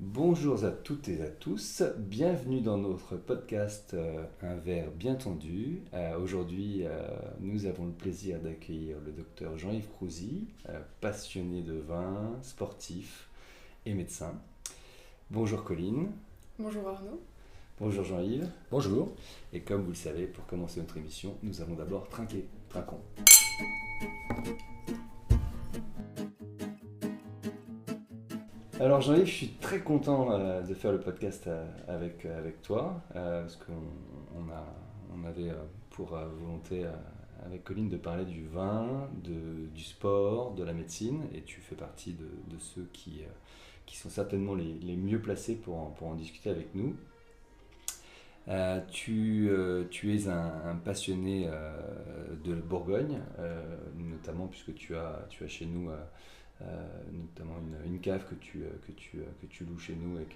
Bonjour à toutes et à tous, bienvenue dans notre podcast Un verre bien tendu. Aujourd'hui, nous avons le plaisir d'accueillir le docteur Jean-Yves Crousy, passionné de vin, sportif et médecin. Bonjour Colline. Bonjour Arnaud. Bonjour Jean-Yves. Bonjour. Et comme vous le savez, pour commencer notre émission, nous allons d'abord trinquer. Trinquons. Alors Jean-Yves, je suis très content de faire le podcast avec toi, parce on avait pour volonté avec Colline de parler du vin, du sport, de la médecine, et tu fais partie de ceux qui sont certainement les mieux placés pour en discuter avec nous. Tu es un passionné de Bourgogne, notamment puisque tu as chez nous notamment une cave que tu loues chez nous et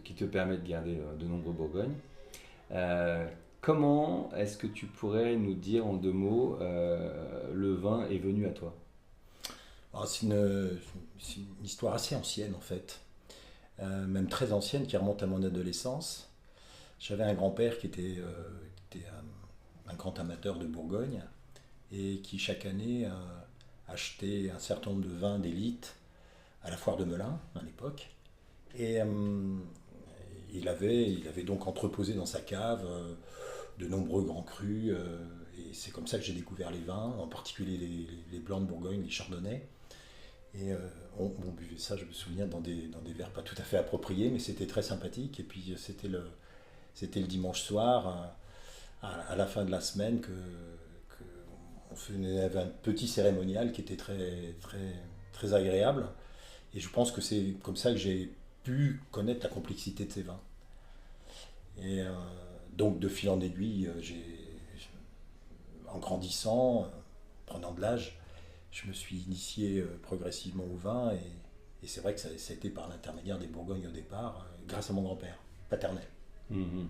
qui te permet de garder de nombreux Bourgognes. Comment est-ce que tu pourrais nous dire en deux mots le vin est venu à toi? Alors, c'est une histoire assez ancienne en fait, même très ancienne qui remonte à mon adolescence. J'avais un grand-père qui était un grand amateur de Bourgogne et qui chaque année achetait un certain nombre de vins d'élite à la foire de Melun à l'époque. Et il avait donc entreposé dans sa cave de nombreux grands crus. Et c'est comme ça que j'ai découvert les vins, en particulier les blancs de Bourgogne, les chardonnays. Et on buvait ça, je me souviens, dans des verres pas tout à fait appropriés, mais c'était très sympathique. Et puis c'était le dimanche soir, à la fin de la semaine, on avait un petit cérémonial qui était très, très, très agréable. Et je pense que c'est comme ça que j'ai pu connaître la complexité de ces vins. Et donc de fil en aiguille, en grandissant, prenant de l'âge, je me suis initié progressivement au vin. Et c'est vrai que ça a été par l'intermédiaire des Bourgognes au départ, grâce à mon grand-père paternel. Mhm.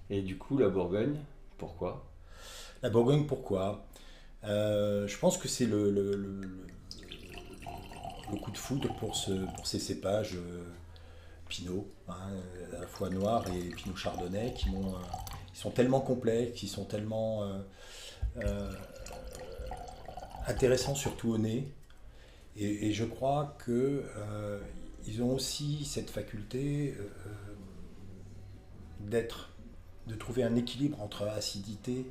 Et du coup, la Bourgogne, pourquoi? La Bourgogne, pourquoi Je pense que c'est le coup de foudre pour ces cépages Pinot, hein, à la fois noir et Pinot Chardonnay, ils sont tellement complexes, ils sont tellement euh, intéressants, surtout au nez. Et je crois que ils ont aussi cette faculté d'être, de trouver un équilibre entre acidité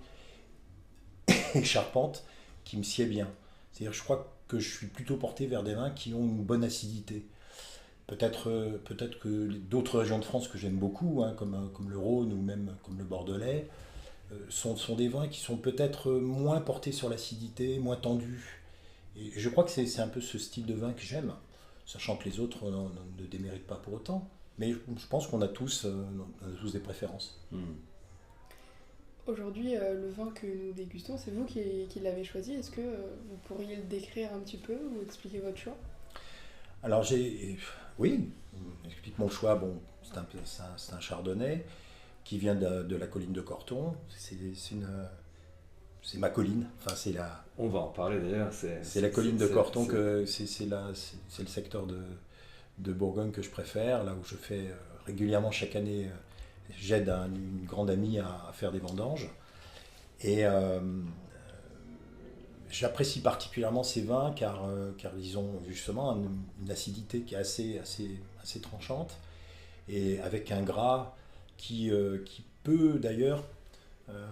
et charpente qui me sied bien. C'est-à-dire, je crois que je suis plutôt porté vers des vins qui ont une bonne acidité. Peut-être que d'autres régions de France que j'aime beaucoup, hein, comme le Rhône ou même comme le Bordelais, sont des vins qui sont peut-être moins portés sur l'acidité, moins tendus. Et je crois que c'est un peu ce style de vin que j'aime, sachant que les autres ne déméritent pas pour autant. Mais je pense on a tous des préférences. Hmm. Aujourd'hui, le vin que nous dégustons, c'est vous qui l'avez choisi. Est-ce que vous pourriez le décrire un petit peu ou expliquer votre choix? Alors oui, j'explique mon choix. Bon, c'est un chardonnay qui vient de la colline de Corton. C'est ma colline. Enfin, On va en parler d'ailleurs. c'est la colline de Corton c'est le secteur de Bourgogne que je préfère, là où je fais régulièrement chaque année. J'aide une grande amie à faire des vendanges. Et j'apprécie particulièrement ces vins car ils ont justement une acidité qui est assez tranchante et avec un gras qui peut d'ailleurs euh,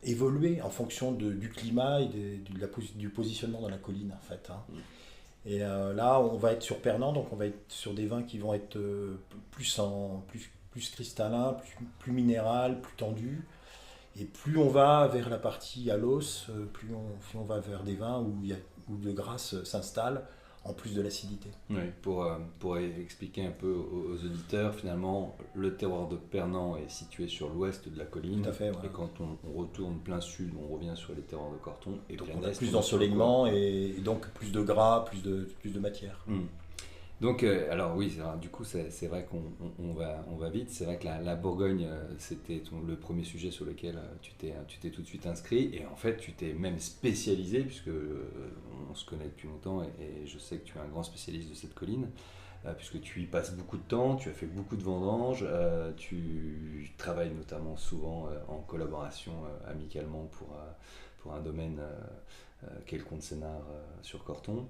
évoluer en fonction du climat et du positionnement dans la colline en fait, hein. Et là, on va être sur Pernand, donc on va être sur des vins qui vont être plus cristallins, plus minéral, plus tendus. Et plus on va vers la partie à l'os, plus on va vers des vins où le gras s'installe, en plus de l'acidité. Oui, pour expliquer un peu aux auditeurs, finalement, le terroir de Pernand est situé sur l'ouest de la colline. Tout à fait, voilà. Et quand on retourne plein sud, on revient sur les terroirs de Corton. Et Donc plein on a est, plus on est sur le d'ensoleillement et donc plus de gras, plus de matière. Corps. Donc, alors oui, du coup, c'est vrai qu'on va vite. C'est vrai que la Bourgogne, c'était le premier sujet sur lequel tu t'es tout de suite inscrit. Et en fait, tu t'es même spécialisé, puisque on se connaît depuis longtemps et je sais que tu es un grand spécialiste de cette colline. puisque tu y passes beaucoup de temps, tu as fait beaucoup de vendanges, tu travailles notamment souvent en collaboration amicalement pour un domaine qu'est le compte Sénart sur Corton.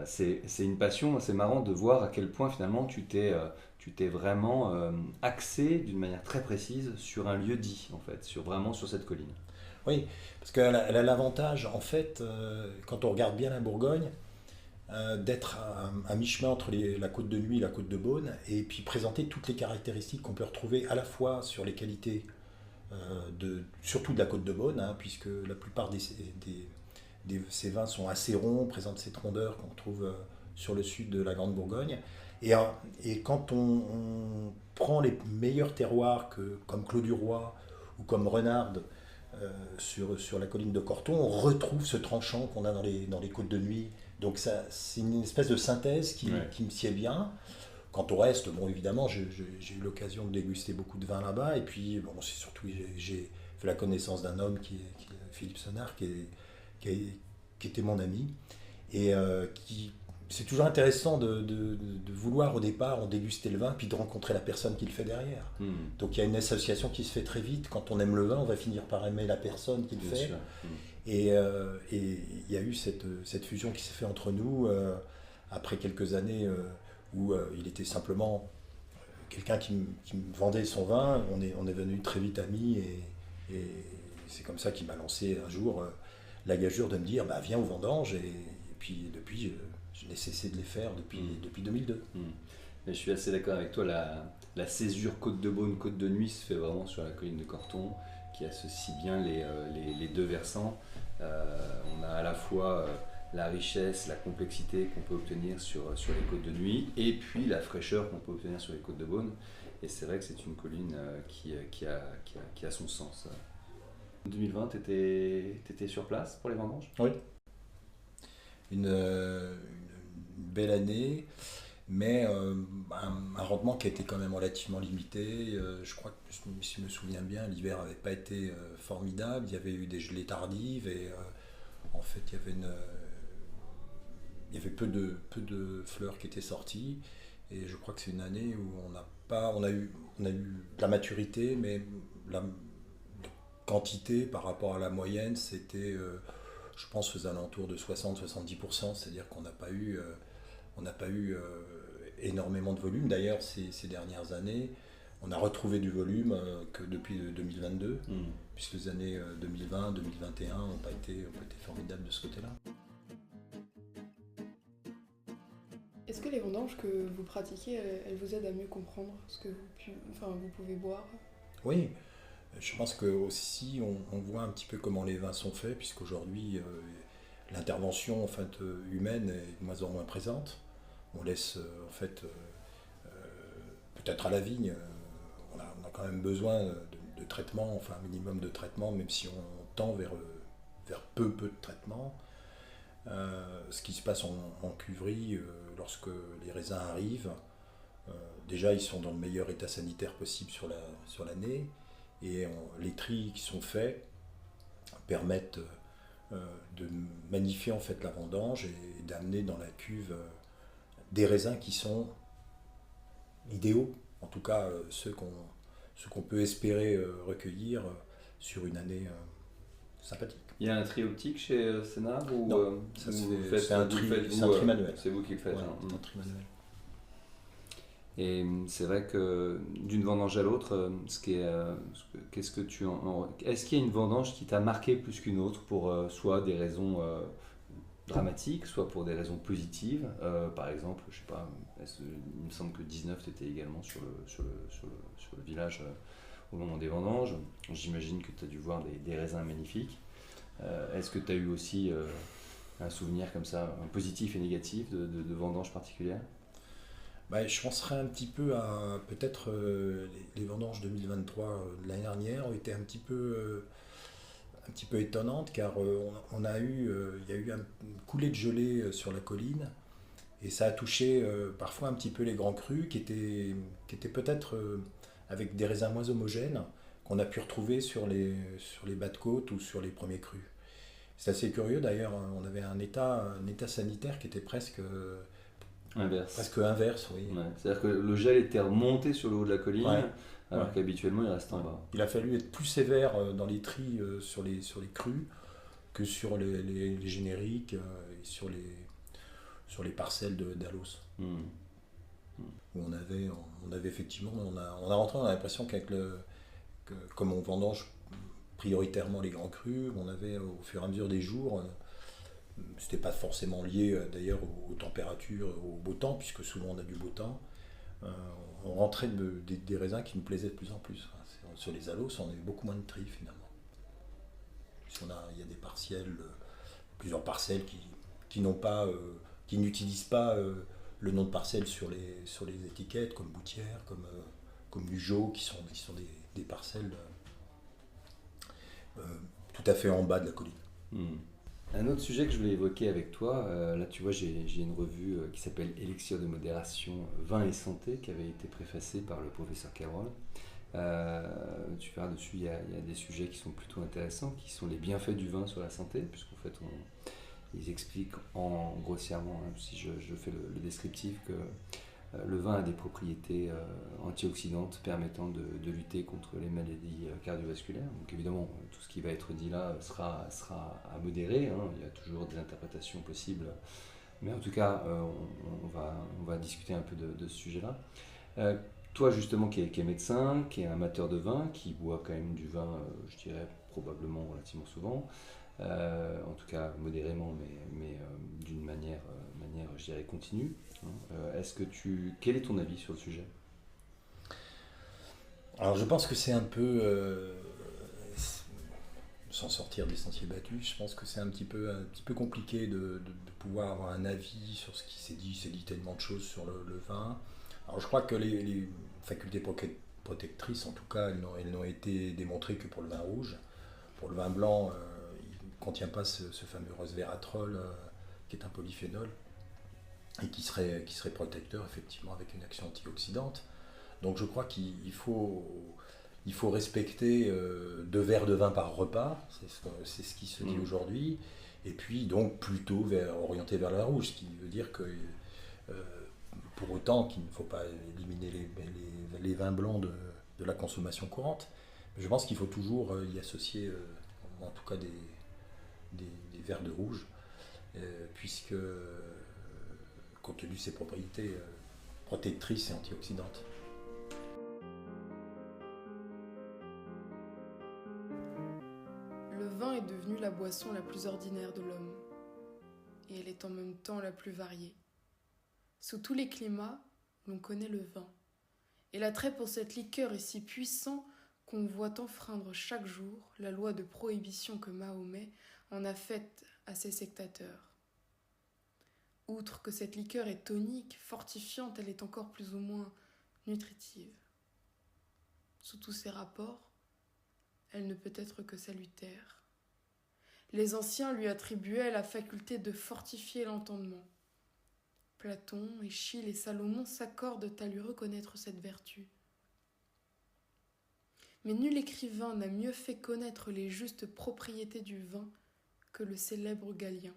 C'est une passion, c'est marrant de voir à quel point finalement tu t'es vraiment axé d'une manière très précise sur un lieu dit, en fait, vraiment sur cette colline. Oui, parce qu'elle a l'avantage, en fait, quand on regarde bien la Bourgogne, d'être à mi-chemin entre la côte de Nuit et la côte de Beaune, et puis présenter toutes les caractéristiques qu'on peut retrouver à la fois sur les qualités, surtout de la côte de Beaune, hein, puisque la plupart ces vins sont assez ronds, présentent cette rondeur qu'on trouve sur le sud de la Grande Bourgogne. Et quand on prend les meilleurs terroirs comme Clos du Roi ou comme Renarde sur la colline de Corton, on retrouve ce tranchant qu'on a dans les côtes de Nuit. Donc c'est une espèce de synthèse qui me sied bien. Quant au reste, bon, évidemment, j'ai eu l'occasion de déguster beaucoup de vins là-bas. Et puis, bon, c'est surtout, j'ai fait la connaissance d'un homme qui est Philippe Sonnard, qui était mon ami. Et c'est toujours intéressant de vouloir, au départ, en déguster le vin, puis de rencontrer la personne qui le fait derrière. Donc, il y a une association qui se fait très vite. Quand on aime le vin, on va finir par aimer la personne qui le fait. Et il y a eu cette fusion qui s'est faite entre nous après quelques années où il était simplement quelqu'un qui me vendait son vin. On est devenu très vite amis et c'est comme ça qu'il m'a lancé un jour la gageure de me dire bah, viens aux vendanges. Et puis depuis, je n'ai cessé de les faire depuis 2002. Mais je suis assez d'accord avec toi, la césure Côte de Beaune, Côte de Nuit se fait vraiment sur la colline de Corton, qui associe bien les deux versants. On a à la fois la richesse, la complexité qu'on peut obtenir sur les côtes de Nuit, et puis la fraîcheur qu'on peut obtenir sur les côtes de Beaune. Et c'est vrai que c'est une colline qui a son sens. En 2020, tu étais sur place pour les vendanges ? Oui. Une belle année, mais un rendement qui a été quand même relativement limité. Je crois que, si je me souviens bien, l'hiver n'avait pas été formidable. Il y avait eu des gelées tardives et en fait, il y avait peu de fleurs qui étaient sorties. Et je crois que c'est une année où on a eu de la maturité, mais la quantité par rapport à la moyenne, c'était, je pense, aux alentours de 60-70%. C'est-à-dire qu'on n'a pas eu énormément de volume. D'ailleurs, ces dernières années, on a retrouvé du volume que depuis 2022, puisque les années 2020, 2021 n'ont pas été formidables de ce côté-là. Est-ce que les vendanges que vous pratiquez, elles vous aident à mieux comprendre ce que vous pouvez boire ? Oui, je pense que aussi on voit un petit peu comment les vins sont faits, puisqu'aujourd'hui l'intervention humaine est de moins en moins présente. On laisse peut-être à la vigne, on a quand même besoin de traitement, enfin un minimum de traitement, même si on tend vers peu de traitement. Ce qui se passe en cuverie, lorsque les raisins arrivent, déjà ils sont dans le meilleur état sanitaire possible sur l'année, et les tris qui sont faits permettent de magnifier en fait la vendange et d'amener dans la cuve des raisins qui sont idéaux, en tout cas ceux qu'on peut espérer recueillir sur une année sympathique. Il y a un tri optique chez Sénart ou non, c'est un tri manuel. C'est vous qui le faites. Ouais, un tri manuel. Et c'est vrai que d'une vendange à l'autre, est-ce qu'il y a une vendange qui t'a marqué plus qu'une autre pour soit des raisons dramatiques, soit pour des raisons positives. Par exemple, je sais pas, il me semble que 19 était également sur le village au moment des vendanges. J'imagine que tu as dû voir des raisins magnifiques. Est-ce que tu as eu aussi un souvenir comme ça, un positif et négatif de vendanges particulières ? Je penserais un petit peu à peut-être les vendanges 2023 de l'année dernière ont été un petit peu étonnantes, car il y a eu une coulée de gelée sur la colline, et ça a touché parfois un petit peu les grands crus qui étaient peut-être avec des raisins moins homogènes qu'on a pu retrouver sur les bas de côte ou sur les premiers crus. C'est assez curieux d'ailleurs, on avait un état sanitaire qui était presque Inverse. presque inverse, oui. Ouais. C'est-à-dire que le gel était remonté sur le haut de la colline, Ouais. alors Ouais. qu'habituellement il reste en bas. Il a fallu être plus sévère dans les tris sur les crues que sur les génériques et sur les parcelles d'Alos. Hmm. Où on avait effectivement, on a rentré, on a l'impression comme on vendange prioritairement les grands crus, on avait au fur et à mesure des jours, c'était pas forcément lié d'ailleurs aux températures, au beau temps, puisque souvent on a du beau temps, euh, on rentrait des raisins qui nous plaisaient de plus en plus. Sur les Alos, on a eu beaucoup moins de tri finalement. Il y a des partiels, plusieurs parcelles qui n'ont pas, qui n'utilisent pas le nom de parcelle sur les étiquettes, comme Boutière, comme Lugeot, qui sont des parcelles tout à fait en bas de la colline. Hmm. Un autre sujet que je voulais évoquer avec toi, là tu vois j'ai une revue qui s'appelle Élixir de modération, vin et santé, qui avait été préfacée par le professeur Carroll. Tu verras dessus, il y a des sujets qui sont plutôt intéressants, qui sont les bienfaits du vin sur la santé, puisqu'en fait ils expliquent grossièrement, hein, si je fais le descriptif, que le vin a des propriétés antioxydantes permettant de lutter contre les maladies cardiovasculaires. Donc évidemment, tout ce qui va être dit là sera à modérer, hein. Il y a toujours des interprétations possibles, mais en tout cas, on va discuter un peu de ce sujet-là. Toi justement qui est médecin, qui est amateur de vin, qui boit quand même du vin, je dirais probablement relativement souvent, en tout cas modérément, mais d'une manière, je dirais, continue. Quel est ton avis sur le sujet? Alors je pense que c'est un peu, sans sortir des sentiers battus, je pense que c'est un petit peu compliqué de pouvoir avoir un avis sur ce qui s'est dit. Il s'est dit tellement de choses sur le vin. Alors je crois que les facultés protectrices, en tout cas, elles n'ont été démontrées que pour le vin rouge. Pour le vin blanc, il ne contient pas ce fameux resveratrol qui est un polyphénol et qui serait protecteur effectivement avec une action antioxydante. Donc je crois qu'il faut respecter 2 verres de vin par repas, c'est ce qui se dit aujourd'hui, et puis donc plutôt orienté vers le vin rouge, ce qui veut dire que pour autant qu'il ne faut pas éliminer les vins blancs de la consommation courante, mais je pense qu'il faut toujours y associer en tout cas des verres de rouge, puisque compte tenu de ses propriétés protectrices et antioxydantes. Le vin est devenu la boisson la plus ordinaire de l'homme, et elle est en même temps la plus variée. Sous tous les climats, l'on connaît le vin, et l'attrait pour cette liqueur est si puissant qu'on voit enfreindre chaque jour la loi de prohibition que Mahomet en a faite à ses sectateurs. Outre que cette liqueur est tonique, fortifiante, elle est encore plus ou moins nutritive. Sous tous ces rapports, elle ne peut être que salutaire. Les anciens lui attribuaient la faculté de fortifier l'entendement. Platon, Échille et Salomon s'accordent à lui reconnaître cette vertu. Mais nul écrivain n'a mieux fait connaître les justes propriétés du vin que le célèbre Galien,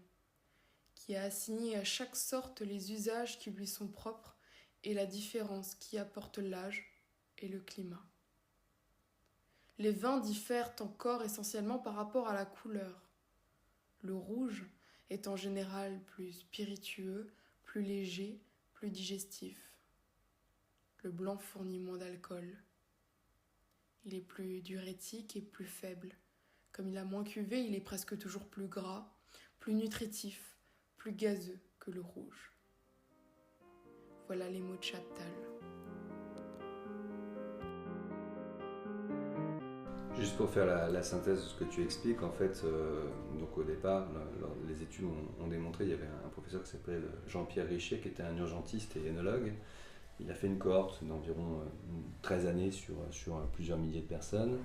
qui a assigné à chaque sorte les usages qui lui sont propres et la différence qu'y apporte l'âge et le climat. Les vins diffèrent encore essentiellement par rapport à la couleur. Le rouge est en général plus spiritueux, plus léger, plus digestif. Le blanc fournit moins d'alcool. Il est plus diurétique et plus faible. Comme il a moins cuvé, il est presque toujours plus gras, plus nutritif, plus gazeux que le rouge. Voilà les mots de Chaptal. Juste pour faire la synthèse de ce que tu expliques, en fait, donc au départ, les études ont démontré, il y avait un professeur qui s'appelait Jean-Pierre Richer, qui était un urgentiste et œnologue. Il a fait une cohorte d'environ 13 années sur plusieurs milliers de personnes.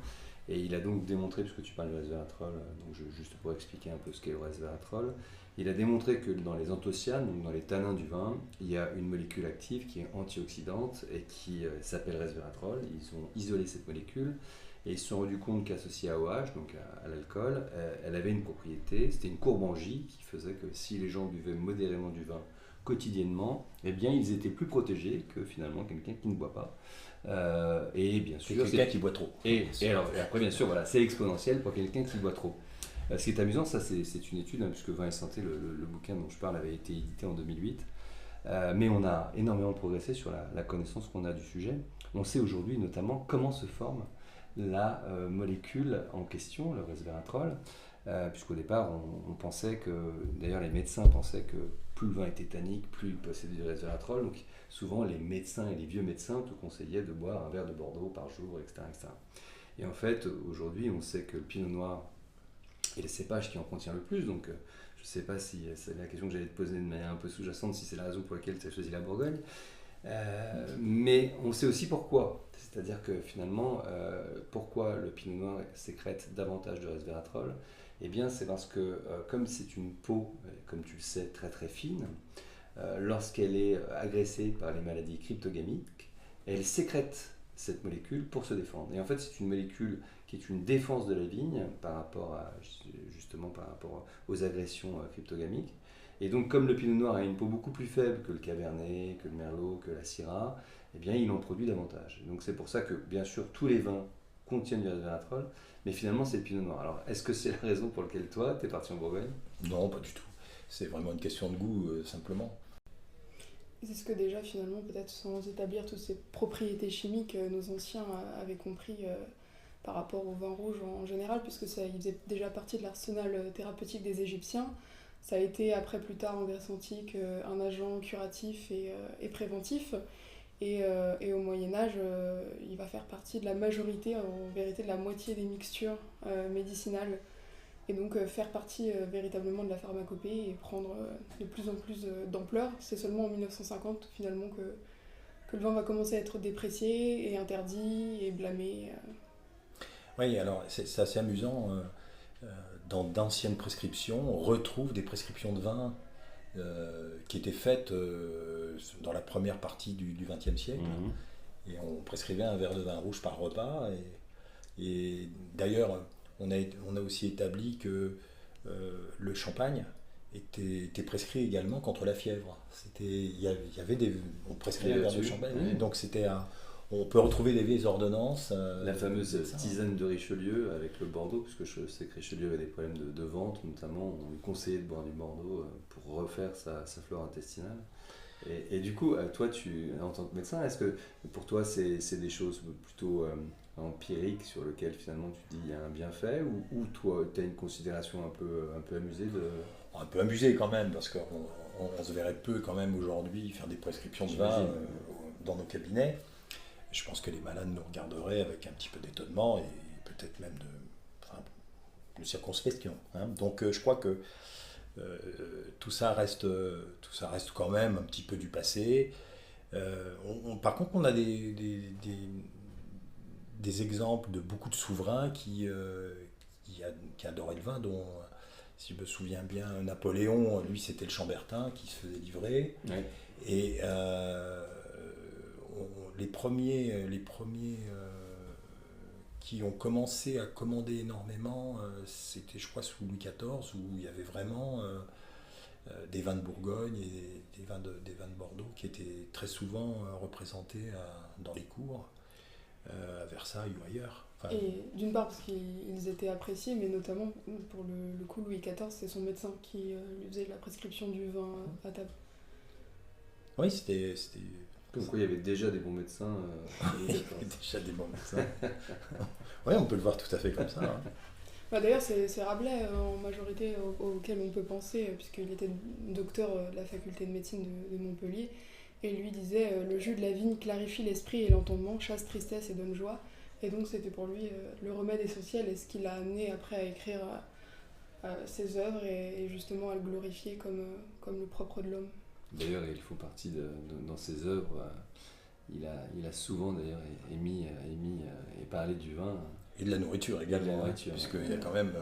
Et il a donc démontré, puisque tu parles du resveratrol, donc juste pour expliquer un peu ce qu'est le resveratrol, il a démontré que dans les anthocyanes, donc dans les tanins du vin, il y a une molécule active qui est antioxydante et qui s'appelle resveratrol. Ils ont isolé cette molécule et ils se sont rendus compte qu'associée à OH, donc à l'alcool, elle avait une propriété, c'était une courbe en J qui faisait que si les gens buvaient modérément du vin quotidiennement, eh bien, ils étaient plus protégés que finalement quelqu'un qui ne boit pas. Et bien sûr, c'est quelqu'un qui boit trop. Et après, bien sûr, voilà, c'est exponentiel pour quelqu'un qui boit trop. Ce qui est amusant, ça c'est une étude, puisque Vin et Santé, le bouquin dont je parle, avait été édité en 2008. Mais on a énormément progressé sur la connaissance qu'on a du sujet. On sait aujourd'hui notamment comment se forme la molécule en question, le resveratrol, puisqu'au départ on pensait que, d'ailleurs les médecins pensaient que plus le vin était tannique, plus il possédait du resveratrol, donc souvent les médecins et les vieux médecins te conseillaient de boire un verre de Bordeaux par jour, etc. etc. Et en fait, aujourd'hui, on sait que le pinot noir est le cépage qui en contient le plus, donc je ne sais pas si c'est la question que j'allais te poser de manière un peu sous-jacente, si c'est la raison pour laquelle tu as choisi la Bourgogne, mais on sait aussi pourquoi. C'est-à-dire que finalement, pourquoi le pinot noir sécrète davantage de resveratrol? Eh bien, c'est parce que comme c'est une peau, comme tu le sais, très très fine, lorsqu'elle est agressée par les maladies cryptogamiques, elle sécrète cette molécule pour se défendre. Et en fait, c'est une molécule qui est une défense de la vigne par rapport aux agressions cryptogamiques. Et donc, comme le pinot noir a une peau beaucoup plus faible que le cabernet, que le merlot, que la syrah, eh bien, il en produit davantage. Donc, c'est pour ça que, bien sûr, tous les vins contiennent du resveratrol, mais finalement, c'est le pinot noir. Alors, est-ce que c'est la raison pour laquelle toi, tu es parti en Bourgogne? Non, pas du tout. C'est vraiment une question de goût, simplement. C'est ce que déjà, finalement, peut-être sans établir toutes ces propriétés chimiques, nos anciens avaient compris par rapport au vin rouge en général, puisque ça il faisait déjà partie de l'arsenal thérapeutique des Égyptiens. Ça a été après, plus tard, en Grèce antique, un agent curatif et préventif. Et au Moyen-Âge, il va faire partie de la majorité, en vérité de la moitié des mixtures médicinales. Et donc faire partie véritablement de la pharmacopée et prendre de plus en plus d'ampleur. C'est seulement en 1950 finalement que le vin va commencer à être déprécié et interdit et blâmé. Oui, alors c'est assez amusant. Dans d'anciennes prescriptions, on retrouve des prescriptions de vin qui étaient faites dans la première partie du XXe siècle. Et on prescrivait un verre de vin rouge par repas. Et d'ailleurs, on a aussi établi que le champagne était prescrit également contre la fièvre. On prescrivait un verre de champagne. Oui. Donc on peut retrouver des vieilles ordonnances. La fameuse tisane de Richelieu avec le Bordeaux, parce que je sais que Richelieu avait des problèmes de ventre, notamment. On lui conseillait de boire du Bordeaux pour refaire sa flore intestinale. Et du coup, toi, en tant que médecin, est-ce que pour toi, c'est des choses plutôt empiriques sur lesquelles finalement tu dis il y a un bienfait, ou toi, tu as une considération un peu amusée Un peu amusée quand même, parce qu'on se verrait peu quand même aujourd'hui faire des prescriptions de vin dans nos cabinets. Je pense que les malades nous regarderaient avec un petit peu d'étonnement et peut-être même de circonspection. Hein. Donc je crois que tout ça reste quand même un petit peu du passé. Par contre, on a des exemples de beaucoup de souverains qui adoraient le vin, dont, si je me souviens bien, Napoléon, lui, c'était le Chambertin qui se faisait livrer. Ouais. Et les premiers qui ont commencé à commander énormément, c'était, je crois, sous Louis XIV, où il y avait vraiment des vins de Bourgogne et des vins de Bordeaux qui étaient très souvent représentés dans les cours, à Versailles ou ailleurs. Enfin, et d'une part parce qu'ils étaient appréciés, mais notamment pour le coup, Louis XIV, c'est son médecin qui lui faisait la prescription du vin à table. Oui, c'était... Comme quoi il y avait déjà des bons médecins. Il y avait déjà des bons médecins. Oui, on peut le voir tout à fait comme ça. Hein. Bah d'ailleurs, c'est Rabelais en majorité auquel on peut penser, puisqu'il était docteur de la faculté de médecine de Montpellier, et lui disait le jus de la vigne clarifie l'esprit et l'entendement, chasse tristesse et donne joie. Et donc c'était pour lui le remède essentiel, et ce qui l'a amené après à écrire ses œuvres et justement à le glorifier comme le propre de l'homme. D'ailleurs, il faut partie dans ses œuvres. Il a souvent d'ailleurs émis et parlé du vin. Et de la nourriture également, puisqu'il y a quand même,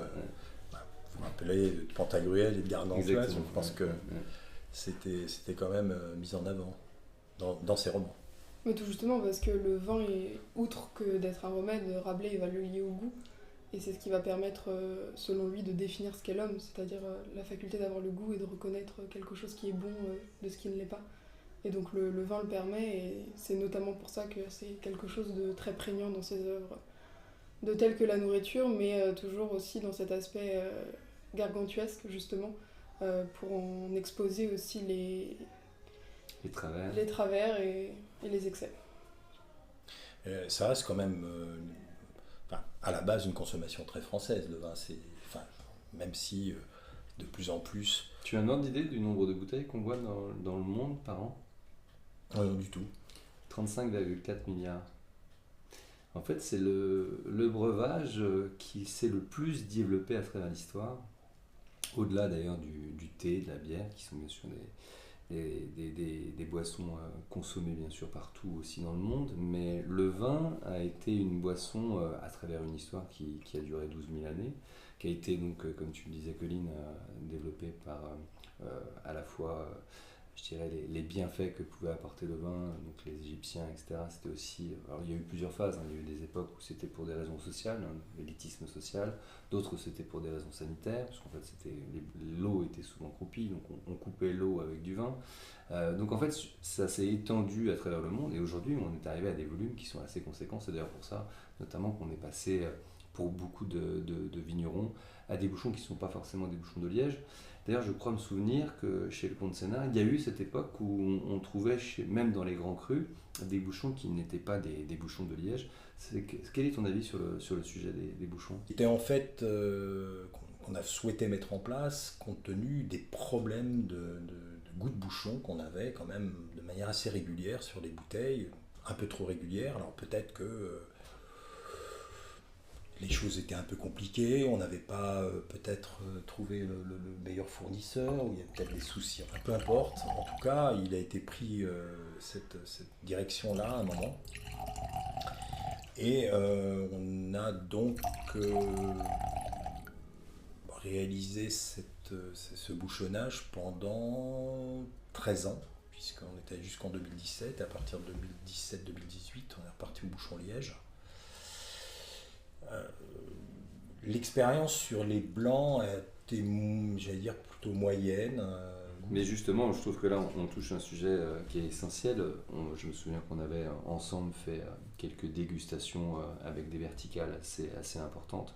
vous vous rappelez, de Pantagruel et de Gargantua, je pense que c'était quand même mis en avant dans ses romans. Mais tout justement, parce que le vin, outre que d'être un remède, Rabelais il va le lier au goût. Et c'est ce qui va permettre, selon lui, de définir ce qu'est l'homme, c'est-à-dire la faculté d'avoir le goût et de reconnaître quelque chose qui est bon de ce qui ne l'est pas. Et donc le vin le permet, et c'est notamment pour ça que c'est quelque chose de très prégnant dans ses œuvres, de tel que la nourriture, mais toujours aussi dans cet aspect gargantuesque, justement, pour en exposer aussi les travers et les excès. Ça reste quand même, à la base, une consommation très française, le vin. Même si, de plus en plus... Tu as un ordre d'idée du nombre de bouteilles qu'on boit dans le monde par an ? Non, du tout. 35,4 milliards. En fait, c'est le breuvage qui s'est le plus développé à travers l'histoire, au-delà d'ailleurs du thé, de la bière, qui sont bien sûr des boissons consommées bien sûr partout aussi dans le monde, mais le vin a été une boisson à travers une histoire qui a duré 12 000 années, qui a été donc, comme tu le disais Colline, développée par à la fois je dirais les bienfaits que pouvait apporter le vin, donc les Égyptiens, etc. C'était aussi, alors il y a eu plusieurs phases, il y a eu des époques où c'était pour des raisons sociales, l'élitisme social, d'autres c'était pour des raisons sanitaires, parce qu'en fait l'eau était souvent croupie, donc on coupait l'eau avec du vin. Donc en fait ça s'est étendu à travers le monde, et aujourd'hui on est arrivé à des volumes qui sont assez conséquents. C'est d'ailleurs pour ça notamment qu'on est passé pour beaucoup de vignerons à des bouchons qui ne sont pas forcément des bouchons de liège. D'ailleurs, je crois me souvenir que chez le Comte Sénart, il y a eu cette époque où on trouvait, même dans les grands crus, des bouchons qui n'étaient pas des bouchons de liège. Quel est ton avis sur le sujet des bouchons ? C'était en fait qu'on a souhaité mettre en place compte tenu des problèmes de goût de bouchon qu'on avait quand même de manière assez régulière sur les bouteilles, un peu trop régulière. Alors peut-être que les choses étaient un peu compliquées, on n'avait pas peut-être trouvé le meilleur fournisseur, ou il y a peut-être des soucis, enfin, peu importe. En tout cas, il a été pris cette direction-là à un moment. Et on a donc réalisé ce bouchonnage pendant 13 ans, puisqu'on était jusqu'en 2017. À partir de 2017-2018, on est reparti au bouchon liège. L'expérience sur les blancs a été, j'allais dire, plutôt moyenne. Mais justement, je trouve que là, on touche un sujet qui est essentiel. Je me souviens qu'on avait ensemble fait quelques dégustations avec des verticales assez importantes,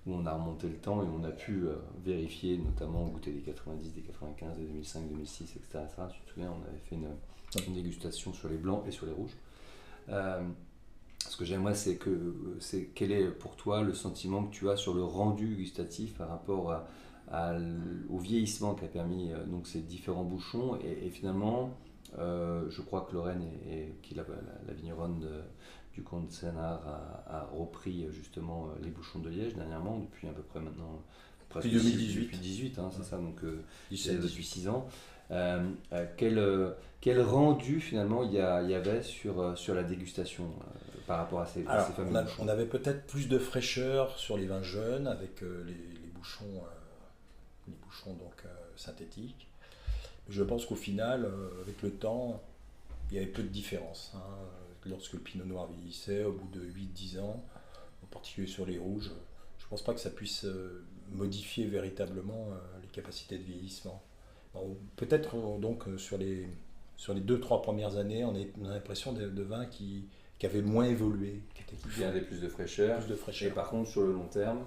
où on a remonté le temps et on a pu vérifier, notamment goûter des 90, des 95, des 2005, 2006, etc. Tu te souviens, on avait fait une dégustation sur les blancs et sur les rouges. Ce que j'aimerais, c'est quel est pour toi le sentiment que tu as sur le rendu gustatif par rapport au vieillissement qu'a permis donc ces différents bouchons, et finalement je crois que Lorraine, qui est la vigneronne du Comte Sénart, a repris justement les bouchons de liège dernièrement, depuis à peu près maintenant presque depuis 2018. Depuis 18, hein, c'est ça, donc 17, depuis 6 ans. Quel rendu finalement il y avait sur la dégustation par rapport à ces fameux bouchons ? On avait peut-être plus de fraîcheur sur les vins jeunes avec les bouchons donc, synthétiques. Je pense qu'au final, avec le temps, il y avait peu de différence. Lorsque le pinot noir vieillissait, au bout de 8-10 ans, en particulier sur les rouges, je ne pense pas que ça puisse modifier véritablement les capacités de vieillissement. Bon, peut-être donc sur les 2-3 premières années, on a l'impression de vins qui avaient moins évolué, qui avaient plus de fraîcheur. Et par contre, sur le long terme,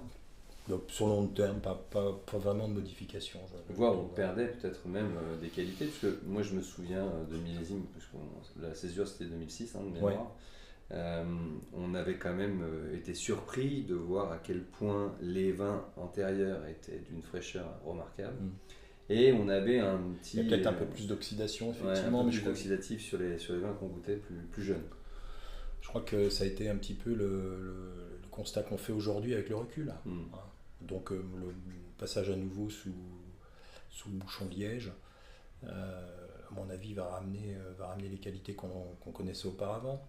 donc sur le long terme, pas vraiment de modification. Voire on perdait peut-être même des qualités, parce que moi je me souviens de millésime, parce que la césure c'était 2006, de mémoire. Ouais. On avait quand même été surpris de voir à quel point les vins antérieurs étaient d'une fraîcheur remarquable. Et on avait un petit... Il y a peut-être un peu plus d'oxydation, effectivement. Un peu plus oxydatif sur les vins qu'on goûtait plus jeunes. Je crois que ça a été un petit peu le constat qu'on fait aujourd'hui avec le recul. Donc le passage à nouveau sous le bouchon liège, à mon avis, va ramener les qualités qu'on connaissait auparavant.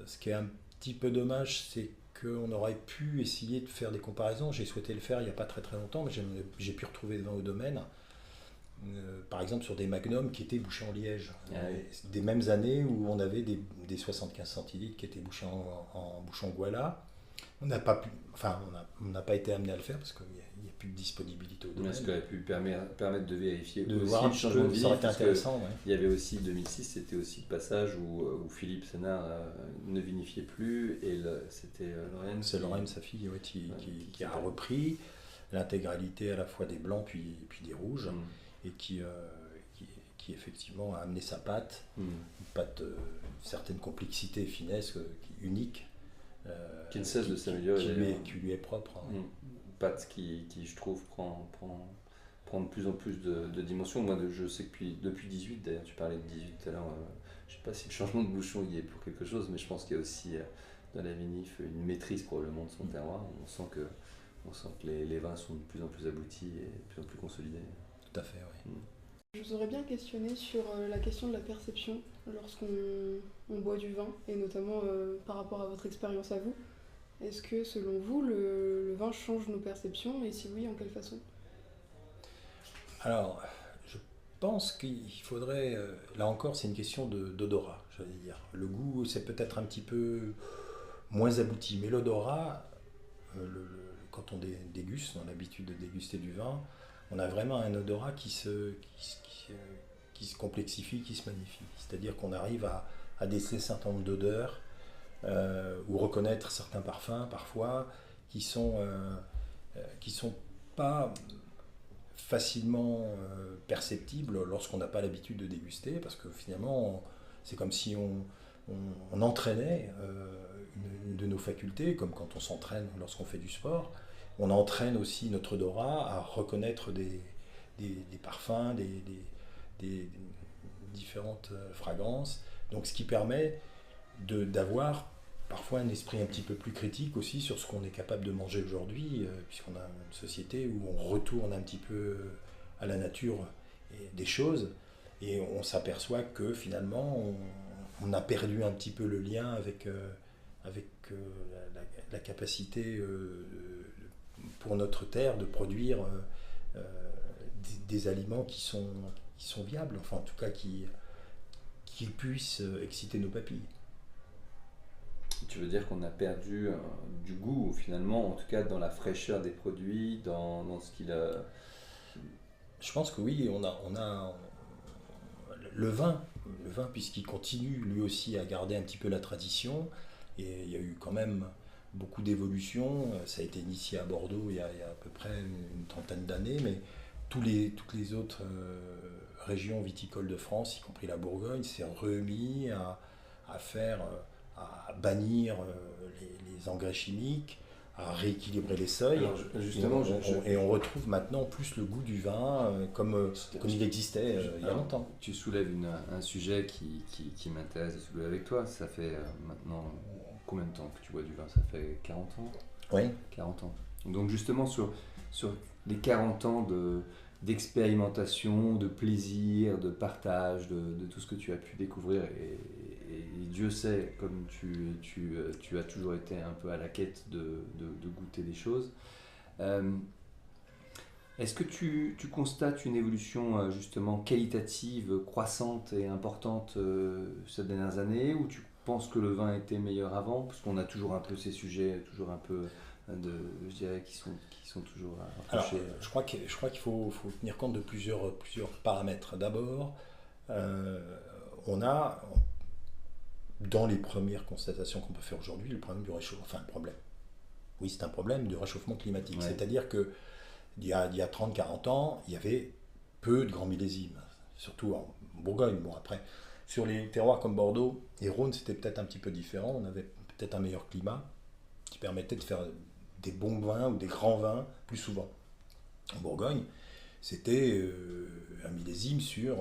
Ce qui est un petit peu dommage, c'est qu'on aurait pu essayer de faire des comparaisons. J'ai souhaité le faire il n'y a pas très très longtemps, mais j'ai pu retrouver des vins au domaine. Par exemple sur des magnums qui étaient bouchés en liège, des mêmes années où on avait des 75 centilitres qui étaient bouchés en bouchon Gouala, On n'a pas pu, enfin, on n'a pas été amené à le faire parce qu'il n'y a plus de disponibilité au domaine. Est-ce qu'elle a pu permettre de vérifier De aussi voir un le petit changement de peu, ça vinyle, aurait été parce que intéressant. Ouais. il y avait aussi 2006, c'était aussi le passage où Philippe Sénard ne vinifiait plus et c'était Laurent. C'est Lorraine, sa fille, ouais, qui a repris l'intégralité à la fois des blancs puis des rouges et qui effectivement a amené sa pâte, une pâte d'une certaine complexité et finesse unique. Qui ne cesse de s'améliorer. Qui lui est propre. Hein. Une pâte qui, je trouve, prend de plus en plus de dimensions. Moi, je sais que depuis 18, d'ailleurs, tu parlais de 18 tout à l'heure, je ne sais pas si le changement de bouchon y est pour quelque chose, mais je pense qu'il y a aussi dans la vinif une maîtrise probablement de son terroir. On sent que les vins sont de plus en plus aboutis et de plus en plus consolidés. Tout à fait, oui. Je vous aurais bien questionné sur la question de la perception lorsqu'on boit du vin, et notamment par rapport à votre expérience à vous. Est-ce que, selon vous, le vin change nos perceptions, et si oui, en quelle façon ? Alors, je pense qu'il faudrait... là encore, c'est une question d'odorat, j'allais dire. Le goût, c'est peut-être un petit peu moins abouti, mais l'odorat, quand on déguste, on a l'habitude de déguster du vin, on a vraiment un odorat qui se complexifie, qui se magnifie. C'est-à-dire qu'on arrive à déceler un certain nombre d'odeurs ou reconnaître certains parfums parfois qui sont pas facilement perceptibles lorsqu'on n'a pas l'habitude de déguster, parce que finalement c'est comme si on entraînait une de nos facultés, comme quand on s'entraîne lorsqu'on fait du sport. On entraîne aussi notre odorat à reconnaître des parfums, des différentes fragrances. Donc ce qui permet d'avoir parfois un esprit un petit peu plus critique aussi sur ce qu'on est capable de manger aujourd'hui, puisqu'on a une société où on retourne un petit peu à la nature des choses, et on s'aperçoit que finalement on a perdu un petit peu le lien avec la capacité pour notre terre de produire des aliments qui sont viables, enfin en tout cas qui puissent exciter nos papilles. Tu veux dire qu'on a perdu du goût finalement, en tout cas dans la fraîcheur des produits, dans ce qu'il a... Je pense que oui, on a le vin puisqu'il continue lui aussi à garder un petit peu la tradition, et il y a eu quand même beaucoup d'évolutions. Ça a été initié à Bordeaux il y a à peu près une trentaine d'années, mais toutes les autres régions viticoles de France, y compris la Bourgogne, s'est remis à bannir les engrais chimiques, à rééquilibrer les seuils. Alors, justement, et on retrouve maintenant plus le goût du vin comme il existait il y a longtemps. Tu soulèves un sujet qui m'intéresse de soulever avec toi. Ça fait maintenant combien de temps que tu bois du vin ? Ça fait 40 ans ? Oui. 40 ans. Donc justement sur les 40 ans d'expérimentation, de plaisir, de partage, de tout ce que tu as pu découvrir, et Dieu sait comme tu as toujours été un peu à la quête de goûter des choses. Est-ce que tu constates une évolution justement qualitative, croissante et importante ces dernières années, ou tu penses que le vin était meilleur avant, parce qu'on a toujours un peu ces sujets, toujours un peu je dirais, qui sont toujours approchés. Alors, je crois qu'il faut tenir compte de plusieurs paramètres. D'abord, on a, dans les premières constatations qu'on peut faire aujourd'hui, le problème du réchauffement. Enfin, le problème. Oui, c'est un problème du réchauffement climatique. Ouais. C'est-à-dire qu'il y a 30-40 ans, il y avait peu de grands millésimes, surtout en Bourgogne. Bon, après, sur les terroirs comme Bordeaux et Rhône, c'était peut-être un petit peu différent. On avait peut-être un meilleur climat qui permettait de faire des bons vins ou des grands vins plus souvent. En Bourgogne, c'était un millésime sur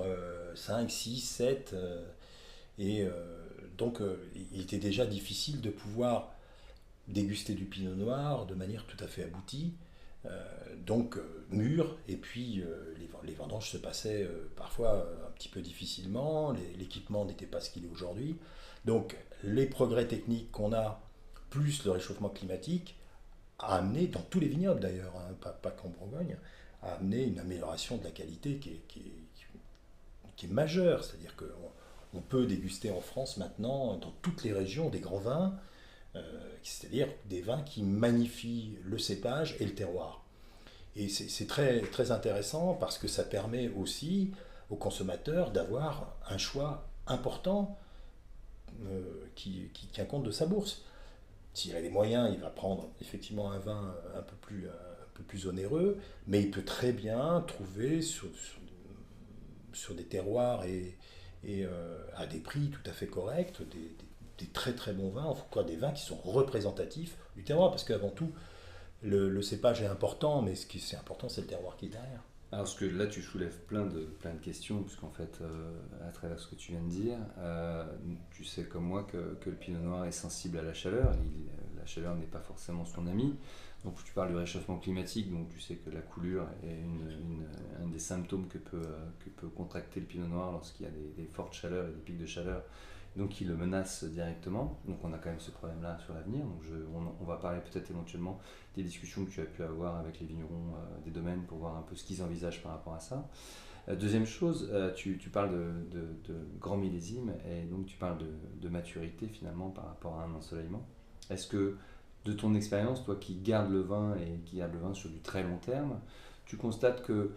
5, 6, 7. Donc, il était déjà difficile de pouvoir déguster du pinot noir de manière tout à fait aboutie. Mûr, et puis les vendanges se passaient parfois un petit peu difficilement, l'équipement n'était pas ce qu'il est aujourd'hui. Donc, les progrès techniques qu'on a, plus le réchauffement climatique, a amené, dans tous les vignobles d'ailleurs, hein, pas qu'en Bourgogne, a amené une amélioration de la qualité qui est majeure. C'est-à-dire qu'on peut déguster en France maintenant, dans toutes les régions, des grands vins c'est-à-dire des vins qui magnifient le cépage et le terroir. Et c'est très, très intéressant parce que ça permet aussi aux consommateurs d'avoir un choix important qui tient compte de sa bourse. S'il a les moyens, il va prendre effectivement un vin un peu plus onéreux, mais il peut très bien trouver sur des terroirs et à des prix tout à fait corrects, des très très bons vins, en tout cas des vins qui sont représentatifs du terroir, parce qu'avant tout, le cépage est important, mais ce qui est important, c'est le terroir qui est derrière. Alors, parce que là, tu soulèves plein de questions, puisqu'en fait, à travers ce que tu viens de dire, tu sais comme moi que le pinot noir est sensible à la chaleur. La chaleur n'est pas forcément son ami. Donc, tu parles du réchauffement climatique, donc tu sais que la coulure est un des symptômes que peut contracter le pinot noir lorsqu'il y a des fortes chaleurs et des pics de chaleur. Donc, qui le menace directement. Donc, on a quand même ce problème-là sur l'avenir. Donc, on va parler peut-être éventuellement des discussions que tu as pu avoir avec les vignerons des domaines pour voir un peu ce qu'ils envisagent par rapport à ça. Deuxième chose, tu parles de grands millésimes et donc tu parles de maturité finalement par rapport à un ensoleillement. Est-ce que de ton expérience, toi qui gardes le vin et qui garde le vin sur du très long terme, tu constates que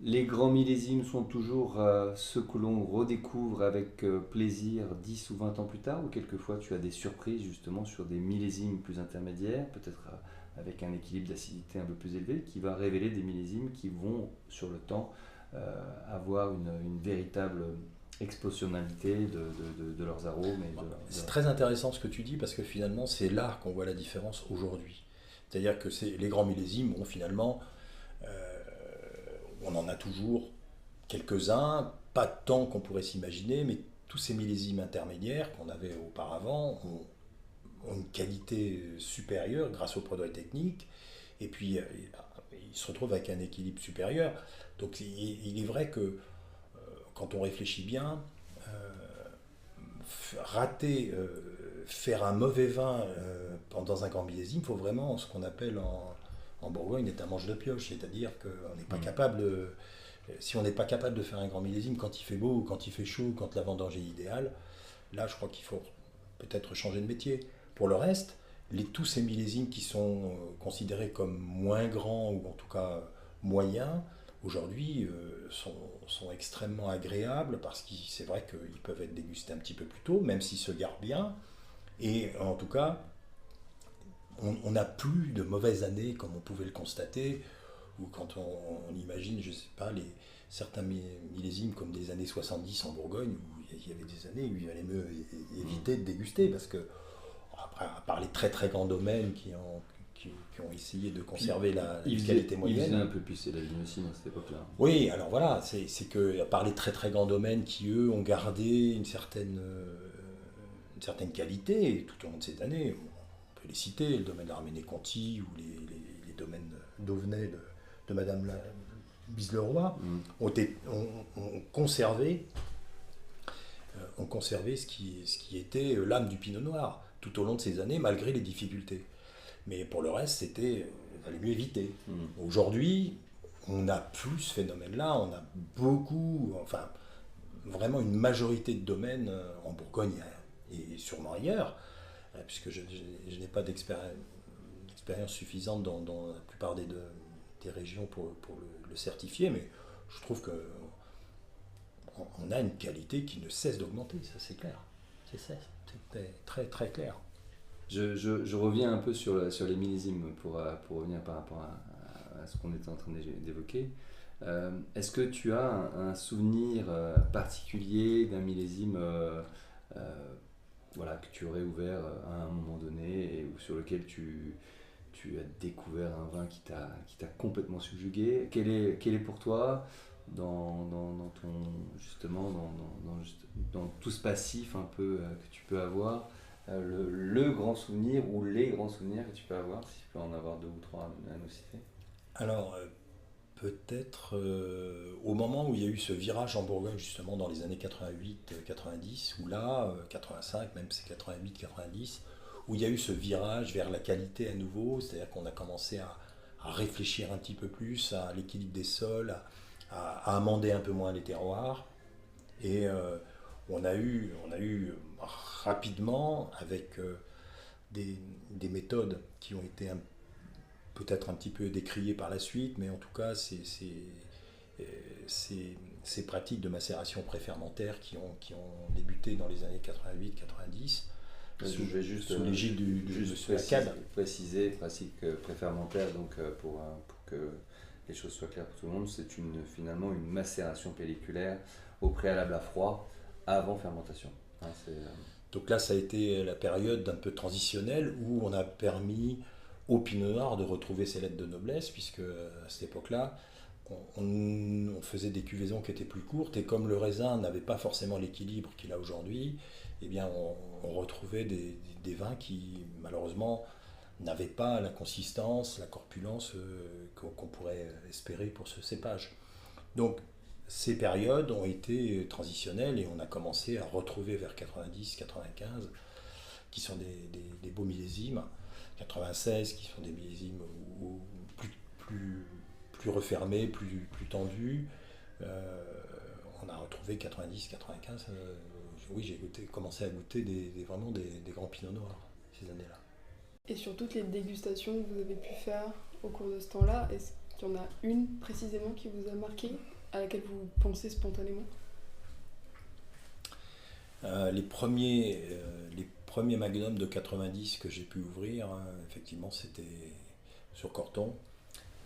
les grands millésimes sont toujours ceux que l'on redécouvre avec plaisir 10 ou 20 ans plus tard, ou quelquefois tu as des surprises justement sur des millésimes plus intermédiaires, peut-être avec un équilibre d'acidité un peu plus élevé, qui va révéler des millésimes qui vont sur le temps avoir une véritable explosionnalité de leurs arômes. C'est très intéressant ce que tu dis, parce que finalement c'est là qu'on voit la différence aujourd'hui. C'est-à-dire que les grands millésimes, bon, finalement, on en a toujours quelques-uns, pas tant qu'on pourrait s'imaginer, mais tous ces millésimes intermédiaires qu'on avait auparavant ont une qualité supérieure grâce aux produits techniques, et puis ils se retrouvent avec un équilibre supérieur. Donc il est vrai que quand on réfléchit bien, faire un mauvais vin dans un grand millésime, il faut vraiment ce qu'on appelle en Bourgogne être un manche de pioche, c'est-à-dire qu'on n'est pas capable si on n'est pas capable de faire un grand millésime quand il fait beau, quand il fait chaud, quand la vendange est idéale, là je crois qu'il faut peut-être changer de métier. Pour le reste, tous ces millésimes qui sont considérés comme moins grands ou en tout cas moyens, aujourd'hui sont extrêmement agréables parce que c'est vrai qu'ils peuvent être dégustés un petit peu plus tôt, même s'ils se gardent bien. Et en tout cas, on n'a plus de mauvaises années comme on pouvait le constater, ou quand on imagine, je ne sais pas, certains millésimes comme des années 70 en Bourgogne, où il y avait des années où il valait mieux éviter de déguster, parce que, après, à part les très très grands domaines qui ont essayé de conserver la qualité moyenne. Ils faisaient un peu pisser la vigne aussi dans cette époque-là. Oui, alors voilà, c'est que, à part les très très grands domaines qui, eux, ont gardé une certaine qualité tout au long de ces années, on peut les citer, le domaine de l'Arménie-Conti ou les domaines d'Auvenay de Madame Bisleroy, ont conservé ce qui était l'âme du Pinot Noir tout au long de ces années, malgré les difficultés. Mais pour le reste, il valait mieux éviter. Aujourd'hui, on n'a plus ce phénomène-là, on a vraiment une majorité de domaines en Bourgogne et sûrement ailleurs, puisque je n'ai pas d'expérience suffisante dans la plupart des régions pour le certifier, mais je trouve que on a une qualité qui ne cesse d'augmenter, ça c'est clair. C'est très très clair. Je reviens un peu sur les millésimes pour revenir par rapport à ce qu'on était en train d'évoquer. Est-ce que tu as un souvenir particulier d'un millésime que tu aurais ouvert à un moment donné ou sur lequel tu as découvert un vin qui t'a complètement subjugué? Quel est pour toi dans tout ce passif un peu que tu peux avoir, le grand souvenir ou les grands souvenirs que tu peux avoir, si tu peux en avoir 2 ou 3 à nous citer? Alors, peut-être au moment où il y a eu ce virage en Bourgogne, justement dans les années 88-90, ou là, 85, même c'est 88-90, où il y a eu ce virage vers la qualité à nouveau, c'est-à-dire qu'on a commencé à réfléchir un petit peu plus à l'équilibre des sols, à amender un peu moins les terroirs. Et on a eu rapidement, avec des méthodes qui ont été peut-être un petit peu décriées par la suite, mais en tout cas, ces pratiques de macération préfermentaire qui ont débuté dans les années 88-90, je vais juste, sous l'égide de préciser, pratique préfermentaire, donc pour que les choses soient claires pour tout le monde, c'est finalement une macération pelliculaire au préalable à froid, avant fermentation. Hein, Donc là, ça a été la période un peu transitionnelle où on a permis au Pinot Noir de retrouver ses lettres de noblesse, puisque à cette époque-là, on faisait des cuvaisons qui étaient plus courtes, et comme le raisin n'avait pas forcément l'équilibre qu'il a aujourd'hui, eh bien on retrouvait des vins qui, malheureusement, n'avaient pas la consistance, la corpulence qu'on pourrait espérer pour ce cépage. Donc, ces périodes ont été transitionnelles et on a commencé à retrouver vers 90-95, qui sont des beaux millésimes, 96 qui sont des millésimes plus refermés, plus tendus. On a retrouvé 90-95. Oui, j'ai commencé à goûter vraiment des grands pinots noirs ces années-là. Et sur toutes les dégustations que vous avez pu faire au cours de ce temps-là, est-ce qu'il y en a une précisément qui vous a marqué, à laquelle vous pensez spontanément ? Les premiers magnums de 90 que j'ai pu ouvrir, effectivement, c'était sur Corton.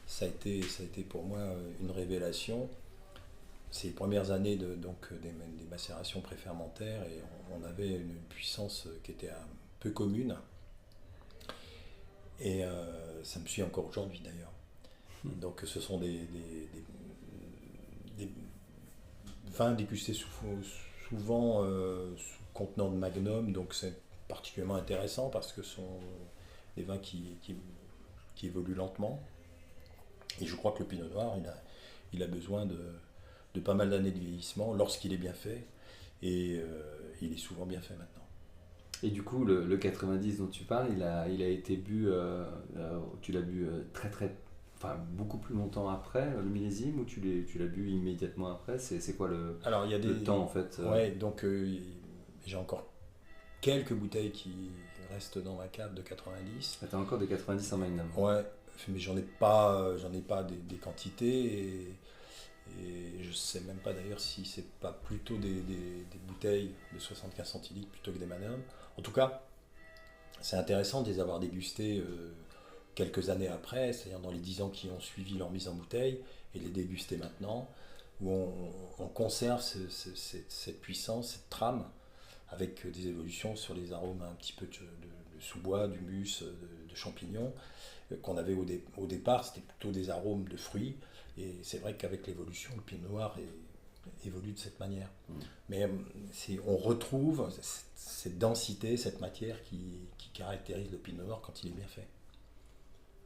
Ça a été pour moi une révélation. C'est les premières années des macérations préfermentaires et on avait une puissance qui était un peu commune. Et ça me suit encore aujourd'hui d'ailleurs. Donc ce sont des vins dégustés souvent sous contenant de magnum, donc c'est particulièrement intéressant parce que ce sont des vins qui évoluent lentement. Et je crois que le Pinot Noir, il a besoin de pas mal d'années de vieillissement lorsqu'il est bien fait, et il est souvent bien fait maintenant. Et du coup, le 90 dont tu parles, il a été bu, tu l'as bu beaucoup plus longtemps après le millésime, ou tu l'as bu immédiatement après? C'est quoi le temps en fait? Ouais, donc j'ai encore quelques bouteilles qui restent dans ma cave de 90. Ah, t'as encore des 90 en magnum? Ouais, mais j'en ai pas des quantités, et je sais même pas d'ailleurs si c'est pas plutôt des bouteilles de 75 centilitres plutôt que des magnums. En tout cas, c'est intéressant de les avoir dégustées quelques années après, c'est-à-dire dans les 10 ans qui ont suivi leur mise en bouteille, et les déguster maintenant, où on conserve cette puissance, cette trame, avec des évolutions sur les arômes un petit peu de sous-bois, d'humus, de champignons, qu'on avait au départ. C'était plutôt des arômes de fruits, et c'est vrai qu'avec l'évolution, le Pinot Noir évolue de cette manière. Mais on retrouve cette densité, cette matière qui caractérise le Pinot Noir quand il est bien fait.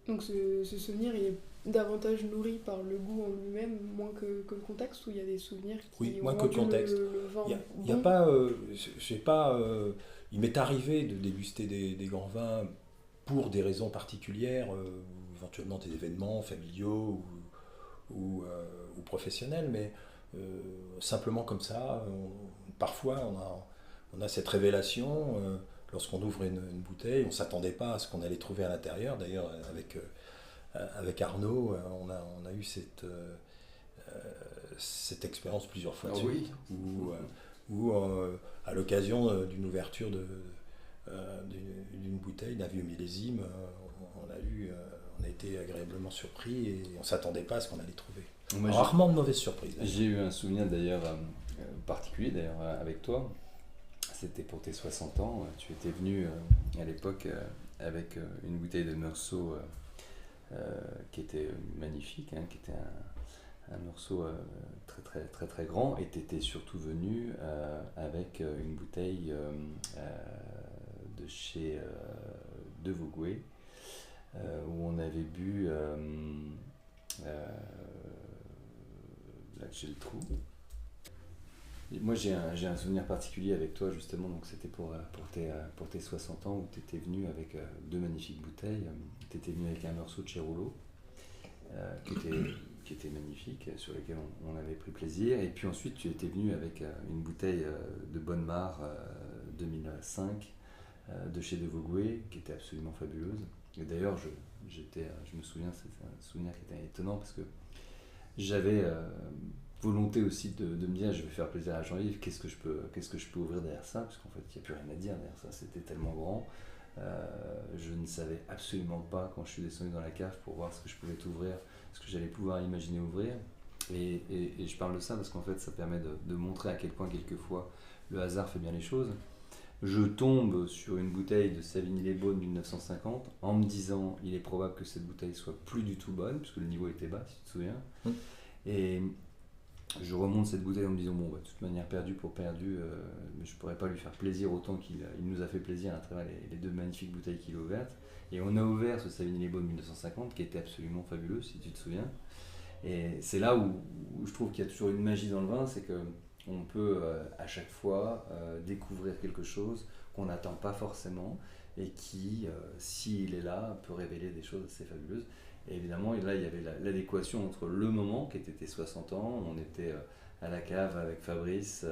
Donc ce souvenir, il est davantage nourri par le goût en lui-même, moins que le contexte, où il y a des souvenirs qui ont moins que rendu le contexte. Le vin Il y a pas, il m'est arrivé de déguster des grands vins pour des raisons particulières, éventuellement des événements familiaux ou professionnels, mais simplement comme ça. Parfois, on a cette révélation. Lorsqu'on ouvre une bouteille, on ne s'attendait pas à ce qu'on allait trouver à l'intérieur. D'ailleurs, avec Arnaud, on a eu cette expérience plusieurs fois de suite, où à l'occasion d'une ouverture d'une bouteille, d'un vieux millésime, on a été agréablement surpris, et on ne s'attendait pas à ce qu'on allait trouver. Rarement de mauvaises surprises. J'ai eu un souvenir d'ailleurs particulier avec toi. C'était pour tes 60 ans. Tu étais venu à l'époque avec une bouteille de Meursault qui était magnifique, qui était un Meursault très, très, très, très grand. Et tu étais surtout venu avec une bouteille de chez De Vogüé, où on avait bu. Là, j'ai le trou. Moi, j'ai un souvenir particulier avec toi, justement. Donc, c'était pour tes 60 ans, où tu étais venu avec deux magnifiques bouteilles. Tu étais venu avec un Meursault de Cherolo, qui était magnifique, sur lequel on avait pris plaisir. Et puis ensuite, tu étais venu avec une bouteille de Bonne Mare 2005, de chez De Vogüé, qui était absolument fabuleuse. Et d'ailleurs, je me souviens, c'est un souvenir qui était étonnant parce que j'avais volonté aussi de me dire je vais faire plaisir à Jean-Yves, qu'est-ce que je peux ouvrir derrière ça, parce qu'en fait il n'y a plus rien à dire derrière ça, c'était tellement grand. Je ne savais absolument pas quand je suis descendu dans la cave pour voir ce que je pouvais ouvrir, ce que j'allais pouvoir imaginer ouvrir. Et je parle de ça parce qu'en fait ça permet de montrer à quel point quelquefois le hasard fait bien les choses. Je tombe sur une bouteille de Savigny-les-Beaunes 1950 en me disant il est probable que cette bouteille soit plus du tout bonne puisque le niveau était bas, si tu te souviens. Et je remonte cette bouteille en me disant bon, de toute manière, perdu pour perdu, mais je pourrais pas lui faire plaisir autant qu'il nous a fait plaisir à travers les deux magnifiques bouteilles qu'il a ouvertes. Et on a ouvert ce Savigny-les-Beaunes 1950 qui était absolument fabuleux, si tu te souviens. Et c'est là où je trouve qu'il y a toujours une magie dans le vin, c'est que on peut à chaque fois découvrir quelque chose qu'on n'attend pas forcément et qui, s'il est là, peut révéler des choses assez fabuleuses. Et évidemment, là, il y avait l'adéquation entre le moment, qui était tes 60 ans, on était à la cave avec Fabrice,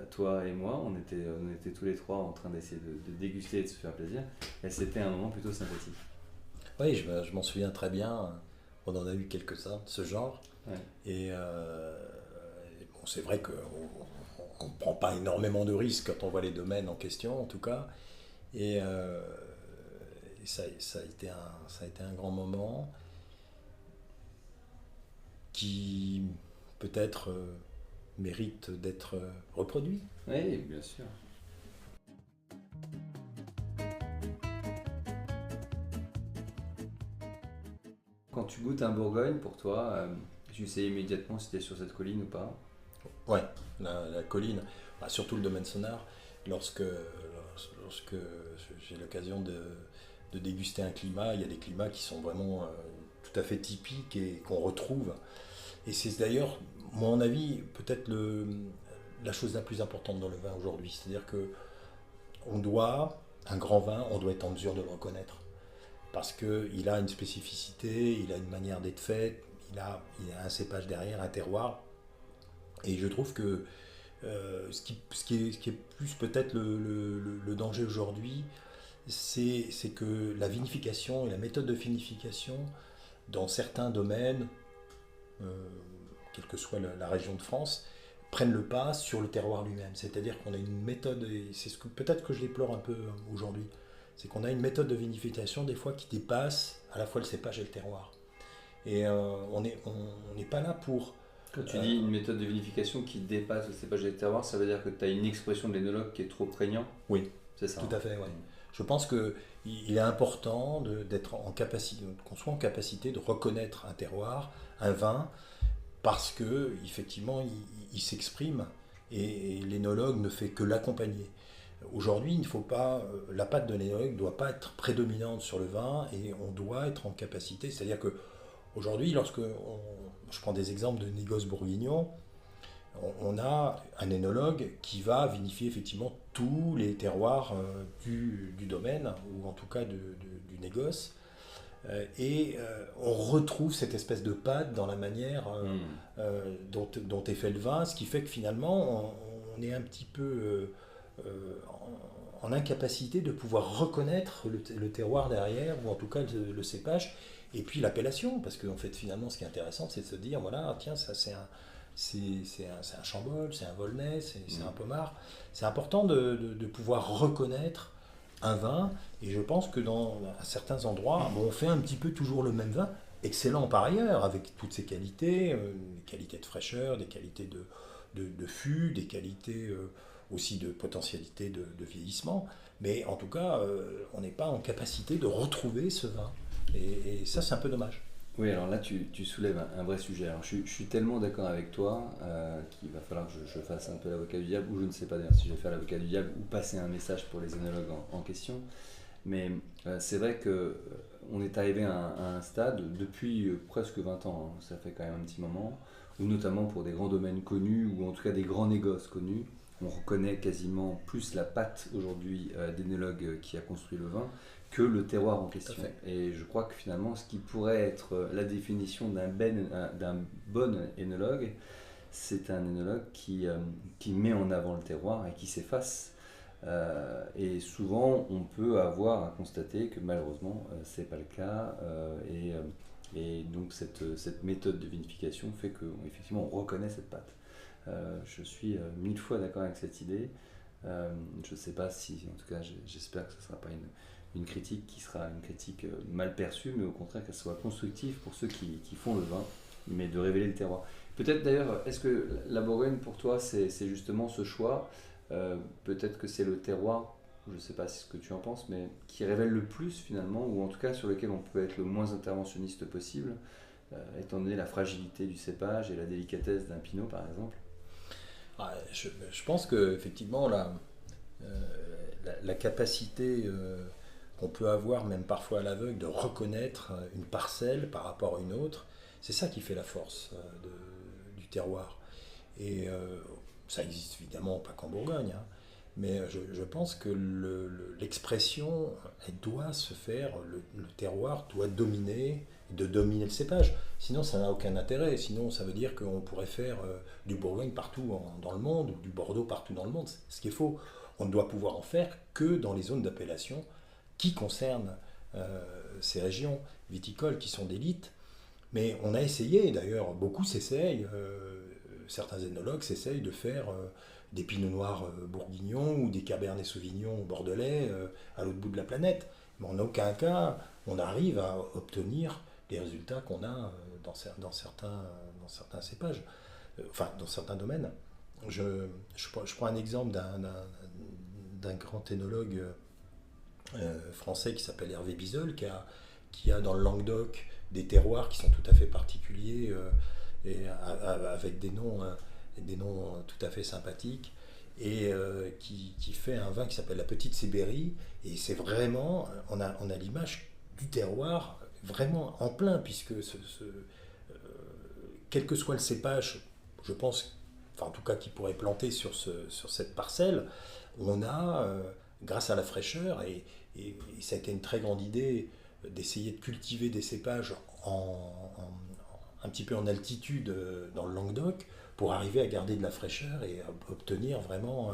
toi et moi, on était tous les trois en train d'essayer de déguster et de se faire plaisir, et c'était un moment plutôt sympathique. Oui, je m'en souviens très bien, on en a eu quelques-uns de ce genre, Ouais. et bon, c'est vrai qu'on ne prend pas énormément de risques quand on voit les domaines en question, en tout cas, et ça a été un grand moment qui peut-être mérite d'être reproduit. Oui, bien sûr. Quand tu goûtes un Bourgogne, pour toi, tu sais immédiatement si tu es sur cette colline ou pas? Ouais, la colline, bah, surtout le domaine Sonard, lorsque j'ai l'occasion de déguster un climat, il y a des climats qui sont vraiment tout à fait typiques et qu'on retrouve. Et c'est d'ailleurs, mon avis, peut-être la chose la plus importante dans le vin aujourd'hui. C'est-à-dire que un grand vin, on doit être en mesure de le reconnaître. Parce qu'il a une spécificité, il a une manière d'être fait, il a un cépage derrière, un terroir. Et je trouve que ce qui est plus peut-être le danger aujourd'hui, c'est que la vinification et la méthode de vinification, dans certains domaines, quelle que soit la région de France, prennent le pas sur le terroir lui-même. C'est-à-dire qu'on a une méthode, et c'est peut-être que je déplore un peu aujourd'hui, c'est qu'on a une méthode de vinification des fois qui dépasse à la fois le cépage et le terroir. Et on n'est pas là pour... Quand tu dis une méthode de vinification qui dépasse le cépage et le terroir, ça veut dire que tu as une expression de l'énologue qui est trop prégnant? Oui, c'est ça. Tout à fait, ouais. Je pense qu'il est important d'être en capacité, qu'on soit en capacité de reconnaître un terroir, un vin, parce que effectivement il s'exprime et l'énologue ne fait que l'accompagner. Aujourd'hui, il ne faut pas, la patte de l'énologue ne doit pas être prédominante sur le vin et on doit être en capacité, c'est-à-dire que aujourd'hui, je prends des exemples de négoces bourguignons, on a un énologue qui va vinifier effectivement tous les terroirs du domaine, ou en tout cas du négoce, et on retrouve cette espèce de patte dans la manière dont est fait le vin, ce qui fait que finalement on est un petit peu en incapacité de pouvoir reconnaître le terroir derrière, ou en tout cas le cépage, et puis l'appellation, parce qu'en fait finalement ce qui est intéressant c'est de se dire voilà, tiens, ça c'est un Chambol, c'est un Volnay, c'est un Pommard. C'est important de pouvoir reconnaître un vin, et je pense que à certains endroits, on fait un petit peu toujours le même vin, excellent par ailleurs, avec toutes ses qualités, des qualités de fraîcheur, des qualités de fût, des qualités aussi de potentialité de vieillissement, mais en tout cas, on n'est pas en capacité de retrouver ce vin. Et ça, c'est un peu dommage. Oui, alors là, tu soulèves un vrai sujet. Alors, je suis tellement d'accord avec toi qu'il va falloir que je fasse un peu l'avocat du diable, ou je ne sais pas d'ailleurs si je vais faire l'avocat du diable ou passer un message pour les œnologues en question. Mais c'est vrai qu'on est arrivé à un stade, depuis presque 20 ans, ça fait quand même un petit moment, où notamment pour des grands domaines connus, ou en tout cas des grands négoces connus, on reconnaît quasiment plus la patte aujourd'hui d'énologue qui a construit le vin que le terroir en question. Et je crois que finalement, ce qui pourrait être la définition d'un bon énologue, c'est un énologue qui met en avant le terroir et qui s'efface Et souvent, on peut avoir à constater que malheureusement, c'est pas le cas. Et donc, cette méthode de vinification fait qu'effectivement, on reconnaît cette pâte. Je suis 1000 fois d'accord avec cette idée. Je ne sais pas si, en tout cas, j'espère que ce ne sera pas une critique qui sera une critique mal perçue, mais au contraire qu'elle soit constructive pour ceux qui font le vin, mais de révéler le terroir. Peut-être d'ailleurs, est-ce que la Bourgogne pour toi c'est justement ce choix, peut-être que c'est le terroir, je ne sais pas ce que tu en penses, mais qui révèle le plus finalement, ou en tout cas sur lequel on peut être le moins interventionniste possible, étant donné la fragilité du cépage et la délicatesse d'un pinot par exemple. Je pense qu'effectivement, la capacité qu'on peut avoir, même parfois à l'aveugle, de reconnaître une parcelle par rapport à une autre, c'est ça qui fait la force du terroir. Et ça existe évidemment pas qu'en Bourgogne, hein, mais je pense que l'expression, elle doit se faire, le terroir doit dominer, de dominer le cépage. Sinon, ça n'a aucun intérêt. Sinon, ça veut dire qu'on pourrait faire du Bourgogne partout dans le monde, ou du Bordeaux partout dans le monde. Ce qui est faux. On ne doit pouvoir en faire que dans les zones d'appellation qui concernent ces régions viticoles qui sont d'élite. Mais on a essayé, d'ailleurs, beaucoup s'essayent, certains œnologues s'essayent de faire des pinots noirs bourguignons ou des cabernets sauvignons bordelais à l'autre bout de la planète. Mais en aucun cas, on arrive à obtenir les résultats qu'on a dans certains cépages, enfin dans certains domaines. Je prends un exemple d'un grand œnologue français qui s'appelle Hervé Bizol, qui a dans le Languedoc des terroirs qui sont tout à fait particuliers et avec des noms tout à fait sympathiques, et qui fait un vin qui s'appelle la Petite Sibérie, et c'est vraiment, on a l'image du terroir vraiment en plein, puisque quel que soit le cépage, je pense, enfin en tout cas qui pourrait planter sur cette parcelle, on a, grâce à la fraîcheur, et ça a été une très grande idée d'essayer de cultiver des cépages un petit peu en altitude dans le Languedoc, pour arriver à garder de la fraîcheur et à obtenir vraiment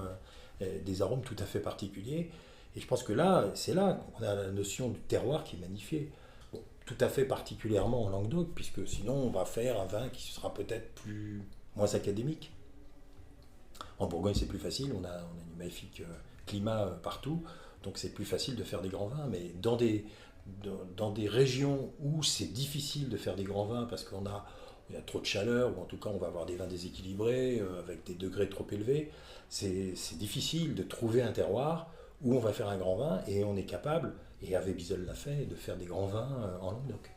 des arômes tout à fait particuliers. Et je pense que là, c'est là qu'on a la notion du terroir qui est magnifiée. Bon, tout à fait particulièrement en Languedoc, puisque sinon on va faire un vin qui sera peut-être moins académique. En Bourgogne, c'est plus facile, on a un magnifique climat partout, donc c'est plus facile de faire des grands vins. Mais dans des régions où c'est difficile de faire des grands vins parce il y a trop de chaleur, ou en tout cas on va avoir des vins déséquilibrés avec des degrés trop élevés, c'est difficile de trouver un terroir où on va faire un grand vin, et on est capable, et Hervé Bizol l'a fait, de faire des grands vins en Languedoc.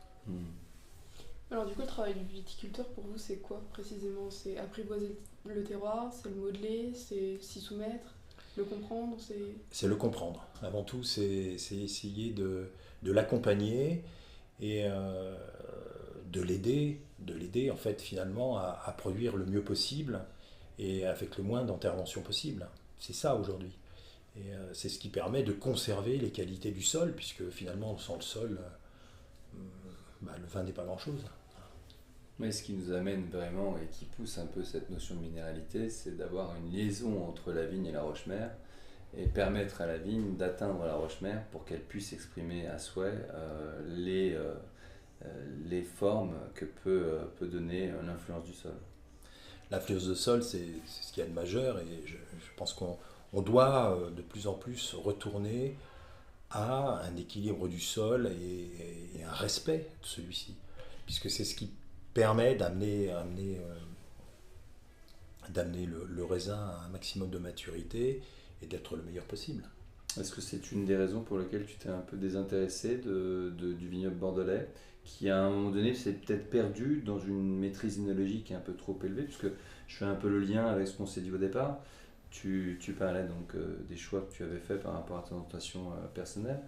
Alors du coup, le travail du viticulteur pour vous, c'est quoi précisément? C'est apprivoiser le terroir, c'est le modeler, c'est s'y soumettre, le comprendre, c'est le comprendre. Avant tout, c'est essayer de l'accompagner et de l'aider en fait finalement à produire le mieux possible et avec le moins d'intervention possible. C'est ça aujourd'hui. Et c'est ce qui permet de conserver les qualités du sol, puisque finalement sans le sol, le vin n'est pas grand-chose. Mais ce qui nous amène vraiment et qui pousse un peu cette notion de minéralité, c'est d'avoir une liaison entre la vigne et la roche-mère, et permettre à la vigne d'atteindre la roche-mère pour qu'elle puisse exprimer à souhait les formes que peut donner l'influence du sol. L'influence du sol, c'est ce qu'il y a de majeur, et je pense qu'on doit de plus en plus retourner à un équilibre du sol et un respect de celui-ci, puisque c'est ce qui permet d'amener le raisin à un maximum de maturité et d'être le meilleur possible. Est-ce que c'est une des raisons pour lesquelles tu t'es un peu désintéressé du vignoble bordelais, qui à un moment donné s'est peut-être perdu dans une maîtrise œnologique un peu trop élevée, puisque je fais un peu le lien avec ce qu'on s'est dit au départ. Tu parlais donc des choix que tu avais faits par rapport à ton orientation personnelle,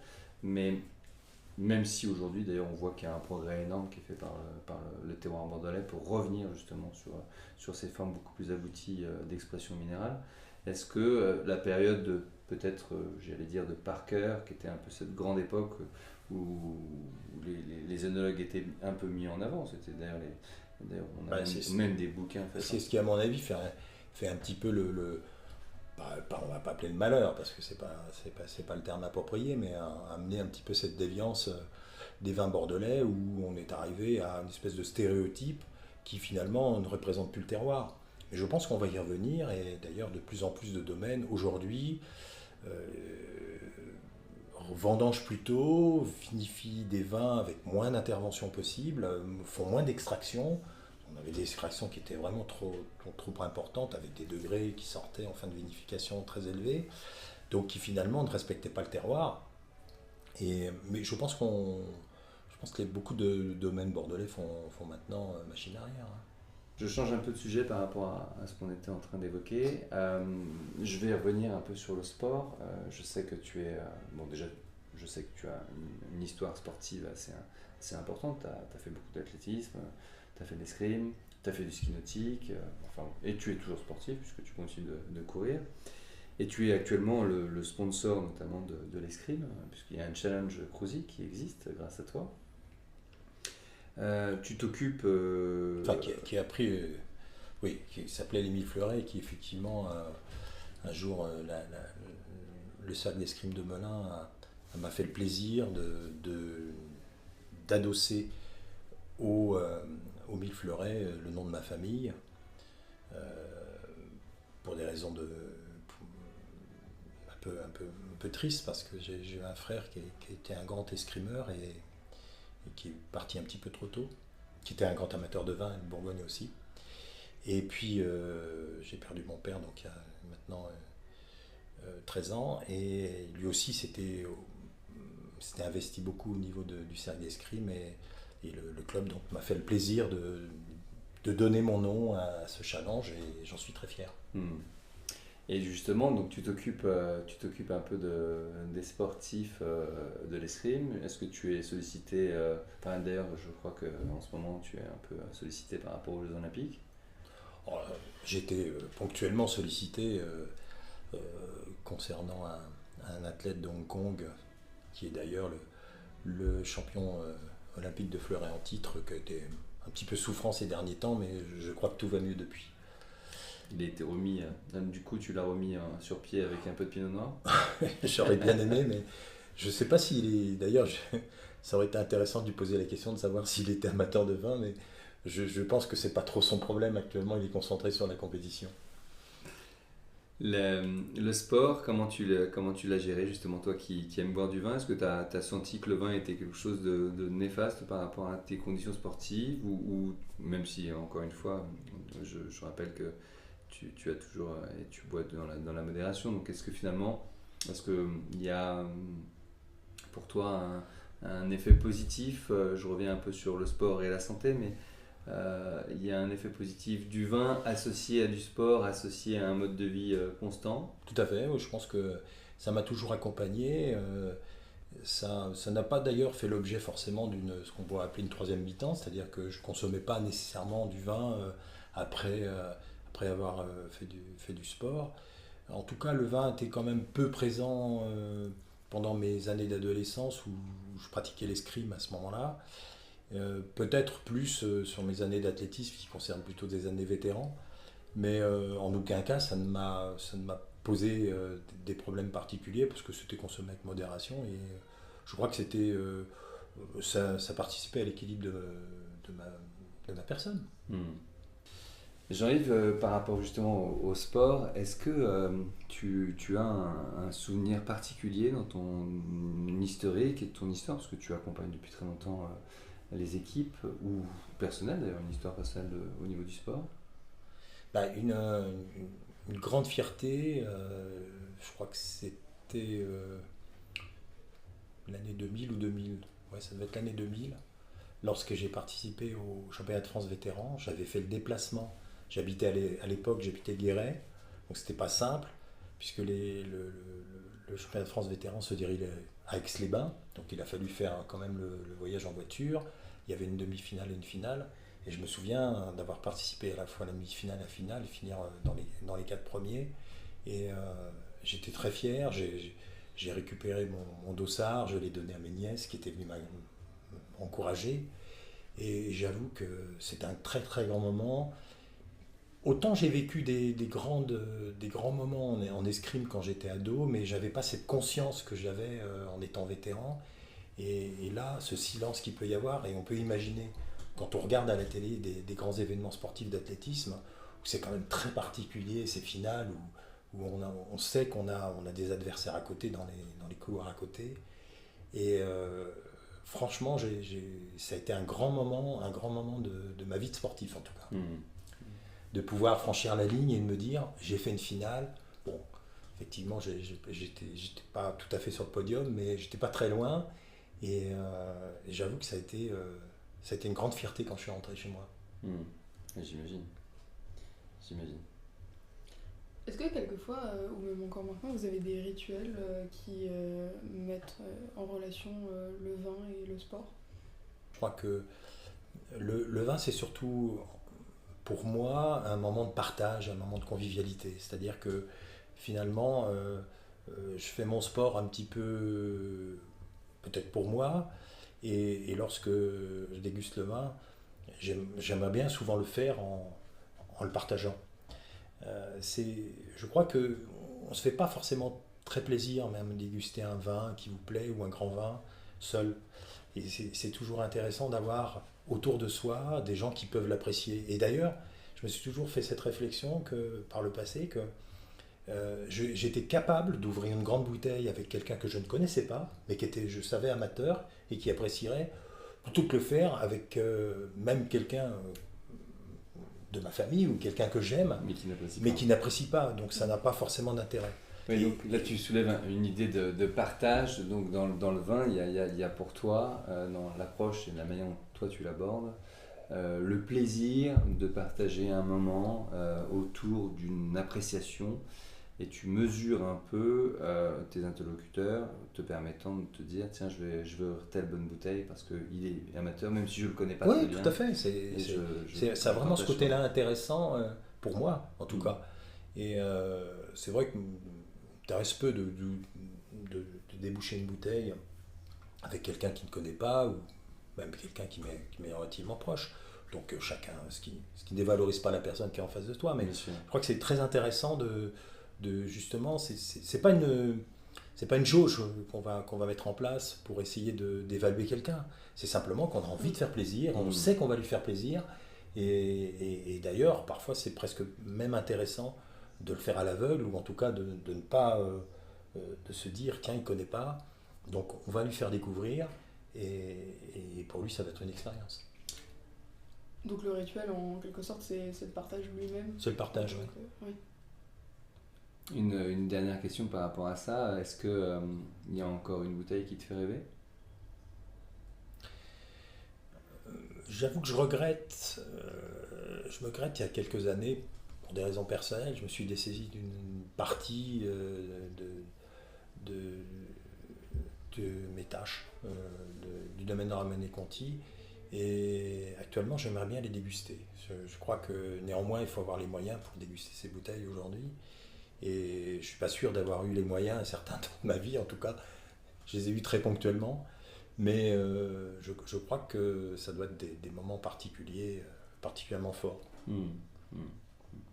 mais même si aujourd'hui d'ailleurs on voit qu'il y a un progrès énorme qui est fait par le terroir bordelais pour revenir justement sur ces formes beaucoup plus abouties d'expression minérale, est-ce que la période peut-être, j'allais dire, de Parker, qui était un peu cette grande époque où les œnologues étaient un peu mis en avant, c'était d'ailleurs on a même des bouquins. C'est ce qui, à mon avis, fait un petit peu on va pas appeler le malheur, parce que c'est pas le terme approprié, mais amener un petit peu cette déviance des vins bordelais, où on est arrivé à une espèce de stéréotype qui finalement ne représente plus le terroir. Mais je pense qu'on va y revenir, et d'ailleurs de plus en plus de domaines aujourd'hui vendangent plutôt, vinifient des vins avec moins d'intervention possible, font moins d'extraction. On avait des extractions qui étaient vraiment trop importantes, avec des degrés qui sortaient en fin de vinification très élevés, donc qui finalement ne respectaient pas le terroir. Mais je pense que beaucoup de domaines bordelais font maintenant machine arrière. Je change un peu de sujet par rapport à ce qu'on était en train d'évoquer. Je vais revenir un peu sur le sport. Je sais que tu es... déjà, je sais que tu as une histoire sportive assez importante. Tu as fait beaucoup d'athlétisme, tu as fait de l'escrime, tu as fait du ski nautique, et tu es toujours sportif puisque tu continues de courir. Et tu es actuellement le sponsor notamment de l'escrime, puisqu'il y a un challenge Cruzy qui existe grâce à toi. Tu t'occupes... qui a pris... oui, qui s'appelait l'Émile Fleuret, et qui effectivement, un jour, le cercle d'escrime de Melun m'a fait le plaisir d'adosser au Mille Fleuret le nom de ma famille, pour des raisons un peu tristes, parce que j'ai un frère qui était un grand escrimeur et qui est parti un petit peu trop tôt, qui était un grand amateur de vin et de Bourgogne aussi. Et puis j'ai perdu mon père, donc il y a maintenant 13 ans, et lui aussi s'était investi beaucoup au niveau du cercle d'escrime, et le club donc m'a fait le plaisir de donner mon nom à ce challenge, et j'en suis très fier. Et justement, donc tu t'occupes un peu des sportifs de l'escrime. Est-ce que tu es sollicité, d'ailleurs, je crois qu'en ce moment, tu es un peu sollicité par rapport aux Jeux Olympiques. J'ai été ponctuellement sollicité concernant un athlète de Hong Kong, qui est d'ailleurs le champion olympique de fleuret en titre, qui a été un petit peu souffrant ces derniers temps, mais je crois que tout va mieux depuis. Il a été remis, du coup tu l'as remis sur pied avec un peu de pinot noir. J'aurais bien aimé, mais je ne sais pas s'il est... D'ailleurs, ça aurait été intéressant de lui poser la question de savoir s'il était amateur de vin, mais je pense que ce n'est pas trop son problème actuellement, il est concentré sur la compétition. Le sport, comment tu l'as géré justement, toi qui aimes boire du vin? Est-ce que tu as senti que le vin était quelque chose de néfaste par rapport à tes conditions sportives, ou même si, encore une fois, je rappelle que tu as toujours, et tu bois dans la modération, donc est-ce qu'il y a pour toi un effet positif? Je reviens un peu sur le sport et la santé, mais il y a un effet positif du vin associé à du sport, associé à un mode de vie constant? Tout à fait, je pense que ça m'a toujours accompagné. Ça n'a pas d'ailleurs fait l'objet forcément ce qu'on pourrait appeler une troisième mi-temps, c'est-à-dire que je ne consommais pas nécessairement du vin après avoir fait du sport. En tout cas, le vin était quand même peu présent pendant mes années d'adolescence, où je pratiquais l'escrime à ce moment-là. Peut-être plus sur mes années d'athlétisme, qui concernent plutôt des années vétérans. Mais en aucun cas, ça ne m'a posé des problèmes particuliers, parce que c'était consommé avec modération, et je crois que ça participait à l'équilibre de ma personne. Jean-Yves, par rapport justement au sport, est-ce que tu as un souvenir particulier dans ton historique et de ton histoire, parce que tu accompagnes depuis très longtemps les équipes, ou personnelles d'ailleurs, une histoire personnelle au niveau du sport? Une grande fierté, je crois que c'était l'année 2000 ou 2000, ouais, ça devait être l'année 2000, lorsque j'ai participé au championnat de France vétéran. J'avais fait le déplacement, à l'époque j'habitais Guéret, donc c'était pas simple, puisque le championnat de France vétéran se dirigeait à Aix-les-Bains, donc il a fallu faire quand même le voyage en voiture. Il y avait une demi-finale et une finale, et je me souviens d'avoir participé à la fois à la demi-finale et à la finale, et finir dans les 4 premiers, et j'étais très fier. J'ai récupéré mon dossard, je l'ai donné à mes nièces qui étaient venues m'encourager, et j'avoue que c'était un très très grand moment. autant j'ai vécu des grands moments en escrime quand j'étais ado, mais j'avais pas cette conscience que j'avais en étant vétéran. Et là, ce silence qu'il peut y avoir, et on peut imaginer, quand on regarde à la télé des grands événements sportifs d'athlétisme, où c'est quand même très particulier, ces finales, où on sait qu'on a des adversaires à côté, dans les couloirs à côté. Et franchement, ça a été un grand moment de ma vie de sportif en tout cas. De pouvoir franchir la ligne et de me dire, j'ai fait une finale. Bon, effectivement, j'étais pas tout à fait sur le podium, mais j'étais pas très loin. Et j'avoue que ça a été une grande fierté quand je suis rentré chez moi. J'imagine. Est-ce que quelquefois, ou même encore maintenant, vous avez des rituels qui mettent en relation le vin et le sport ? Je crois que le vin, c'est surtout, pour moi, un moment de partage, un moment de convivialité. C'est-à-dire que finalement, je fais mon sport un petit peu, peut-être pour moi, et lorsque je déguste le vin, j'aimerais bien souvent le faire en le partageant. Je crois qu'on ne se fait pas forcément très plaisir même de déguster un vin qui vous plaît ou un grand vin seul. Et c'est toujours intéressant d'avoir autour de soi des gens qui peuvent l'apprécier. Et d'ailleurs, je me suis toujours fait cette réflexion par le passé que j'étais capable d'ouvrir une grande bouteille avec quelqu'un que je ne connaissais pas, mais qui était, je savais, amateur et qui apprécierait, plutôt que le faire avec même quelqu'un de ma famille ou quelqu'un que j'aime, mais qui n'apprécie pas. Donc ça n'a pas forcément d'intérêt. Oui, donc là tu soulèves une idée de partage. Donc dans le vin, il y a pour toi, dans l'approche et la manière dont toi tu l'abordes, le plaisir de partager un moment autour d'une appréciation, et tu mesures un peu tes interlocuteurs te permettant de te dire tiens, je veux telle bonne bouteille parce qu'il est amateur, même si je ne le connais pas très bien. Oui, tout à fait. Ça a vraiment ce côté-là intéressant pour moi, en tout cas. Et c'est vrai que m'intéresse peu de déboucher une bouteille avec quelqu'un qui ne connaît pas, ou même quelqu'un qui m'est relativement proche. Donc chacun, ce qui dévalorise pas la personne qui est en face de toi, mais je crois que c'est très intéressant justement, c'est pas une jauge qu'on va mettre en place pour essayer d'évaluer quelqu'un. C'est simplement qu'on a envie de faire plaisir, on sait qu'on va lui faire plaisir, et d'ailleurs parfois c'est presque même intéressant de le faire à l'aveugle, ou en tout cas de ne pas de se dire tiens, il connaît pas, donc on va lui faire découvrir, et pour lui ça va être une expérience. Donc le rituel en quelque sorte c'est le partage lui-même. C'est le partage, oui. Oui. Une dernière question par rapport à ça, est-ce qu'il y a encore une bouteille qui te fait rêver ? J'avoue que je me regrette il y a quelques années, pour des raisons personnelles, je me suis dessaisi d'une partie de mes tâches du domaine de Ramone-Conti, et actuellement j'aimerais bien les déguster. Je crois que néanmoins il faut avoir les moyens pour déguster ces bouteilles aujourd'hui. Et je ne suis pas sûr d'avoir eu les moyens à certains temps de ma vie, en tout cas. Je les ai eus très ponctuellement. Mais je crois que ça doit être des moments particuliers, particulièrement forts.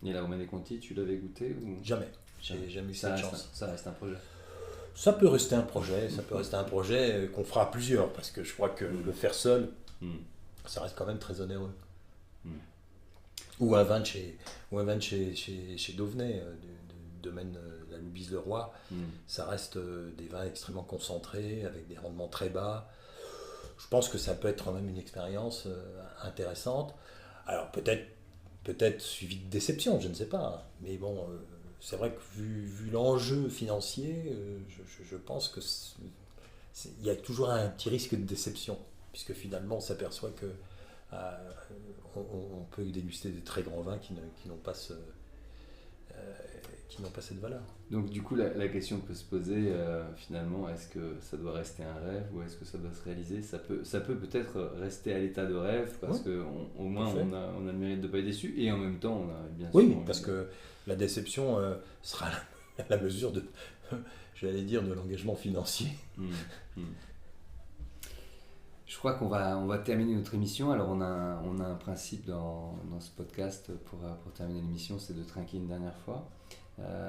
Et la Romanée-Conti, tu l'avais goûté ou... Jamais. J'ai jamais eu cette chance. Ça reste un projet. Ça peut rester un projet. Ça peut rester un projet qu'on fera à plusieurs. Parce que je crois que le faire seul, ça reste quand même très onéreux. Ou un vin de chez Dauvenay, domaine de la Loubise-le-Roi, ça reste des vins extrêmement concentrés, avec des rendements très bas. Je pense que ça peut être même une expérience intéressante. Alors peut-être suivi de déception, je ne sais pas. Mais bon, c'est vrai que vu l'enjeu financier, je pense que il y a toujours un petit risque de déception, puisque finalement on s'aperçoit que on peut déguster des très grands vins qui n'ont pas cette valeur. Donc du coup la question peut se poser finalement, est-ce que ça doit rester un rêve ou est-ce que ça doit se réaliser ? Ça peut peut-être rester à l'état de rêve parce qu'au moins on a le mérite de ne pas être déçu, et en même temps on a bien sûr... Oui, parce que la déception sera à la mesure de l'engagement financier. Je crois on va terminer notre émission. Alors on a un principe dans ce podcast pour terminer l'émission, c'est de trinquer une dernière fois.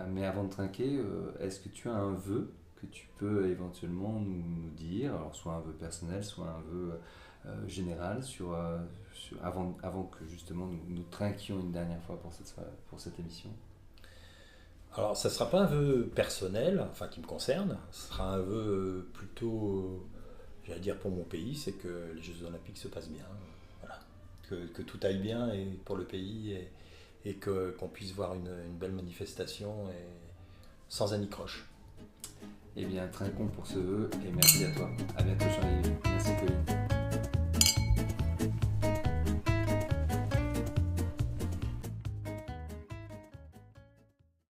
Mais avant de trinquer, est-ce que tu as un vœu que tu peux éventuellement nous dire, alors soit un vœu personnel, soit un vœu général, avant que justement nous trinquions une dernière fois pour cette émission? Alors, ça ne sera pas un vœu personnel, enfin qui me concerne, ce sera un vœu plutôt, j'allais dire pour mon pays, c'est que les Jeux Olympiques se passent bien, voilà. Que tout aille bien et pour le pays et qu'on puisse voir une belle manifestation et sans anicroche. Eh bien, trinquons pour ce vœu et merci à toi. À bientôt, Jean-Yves. Merci, Colline.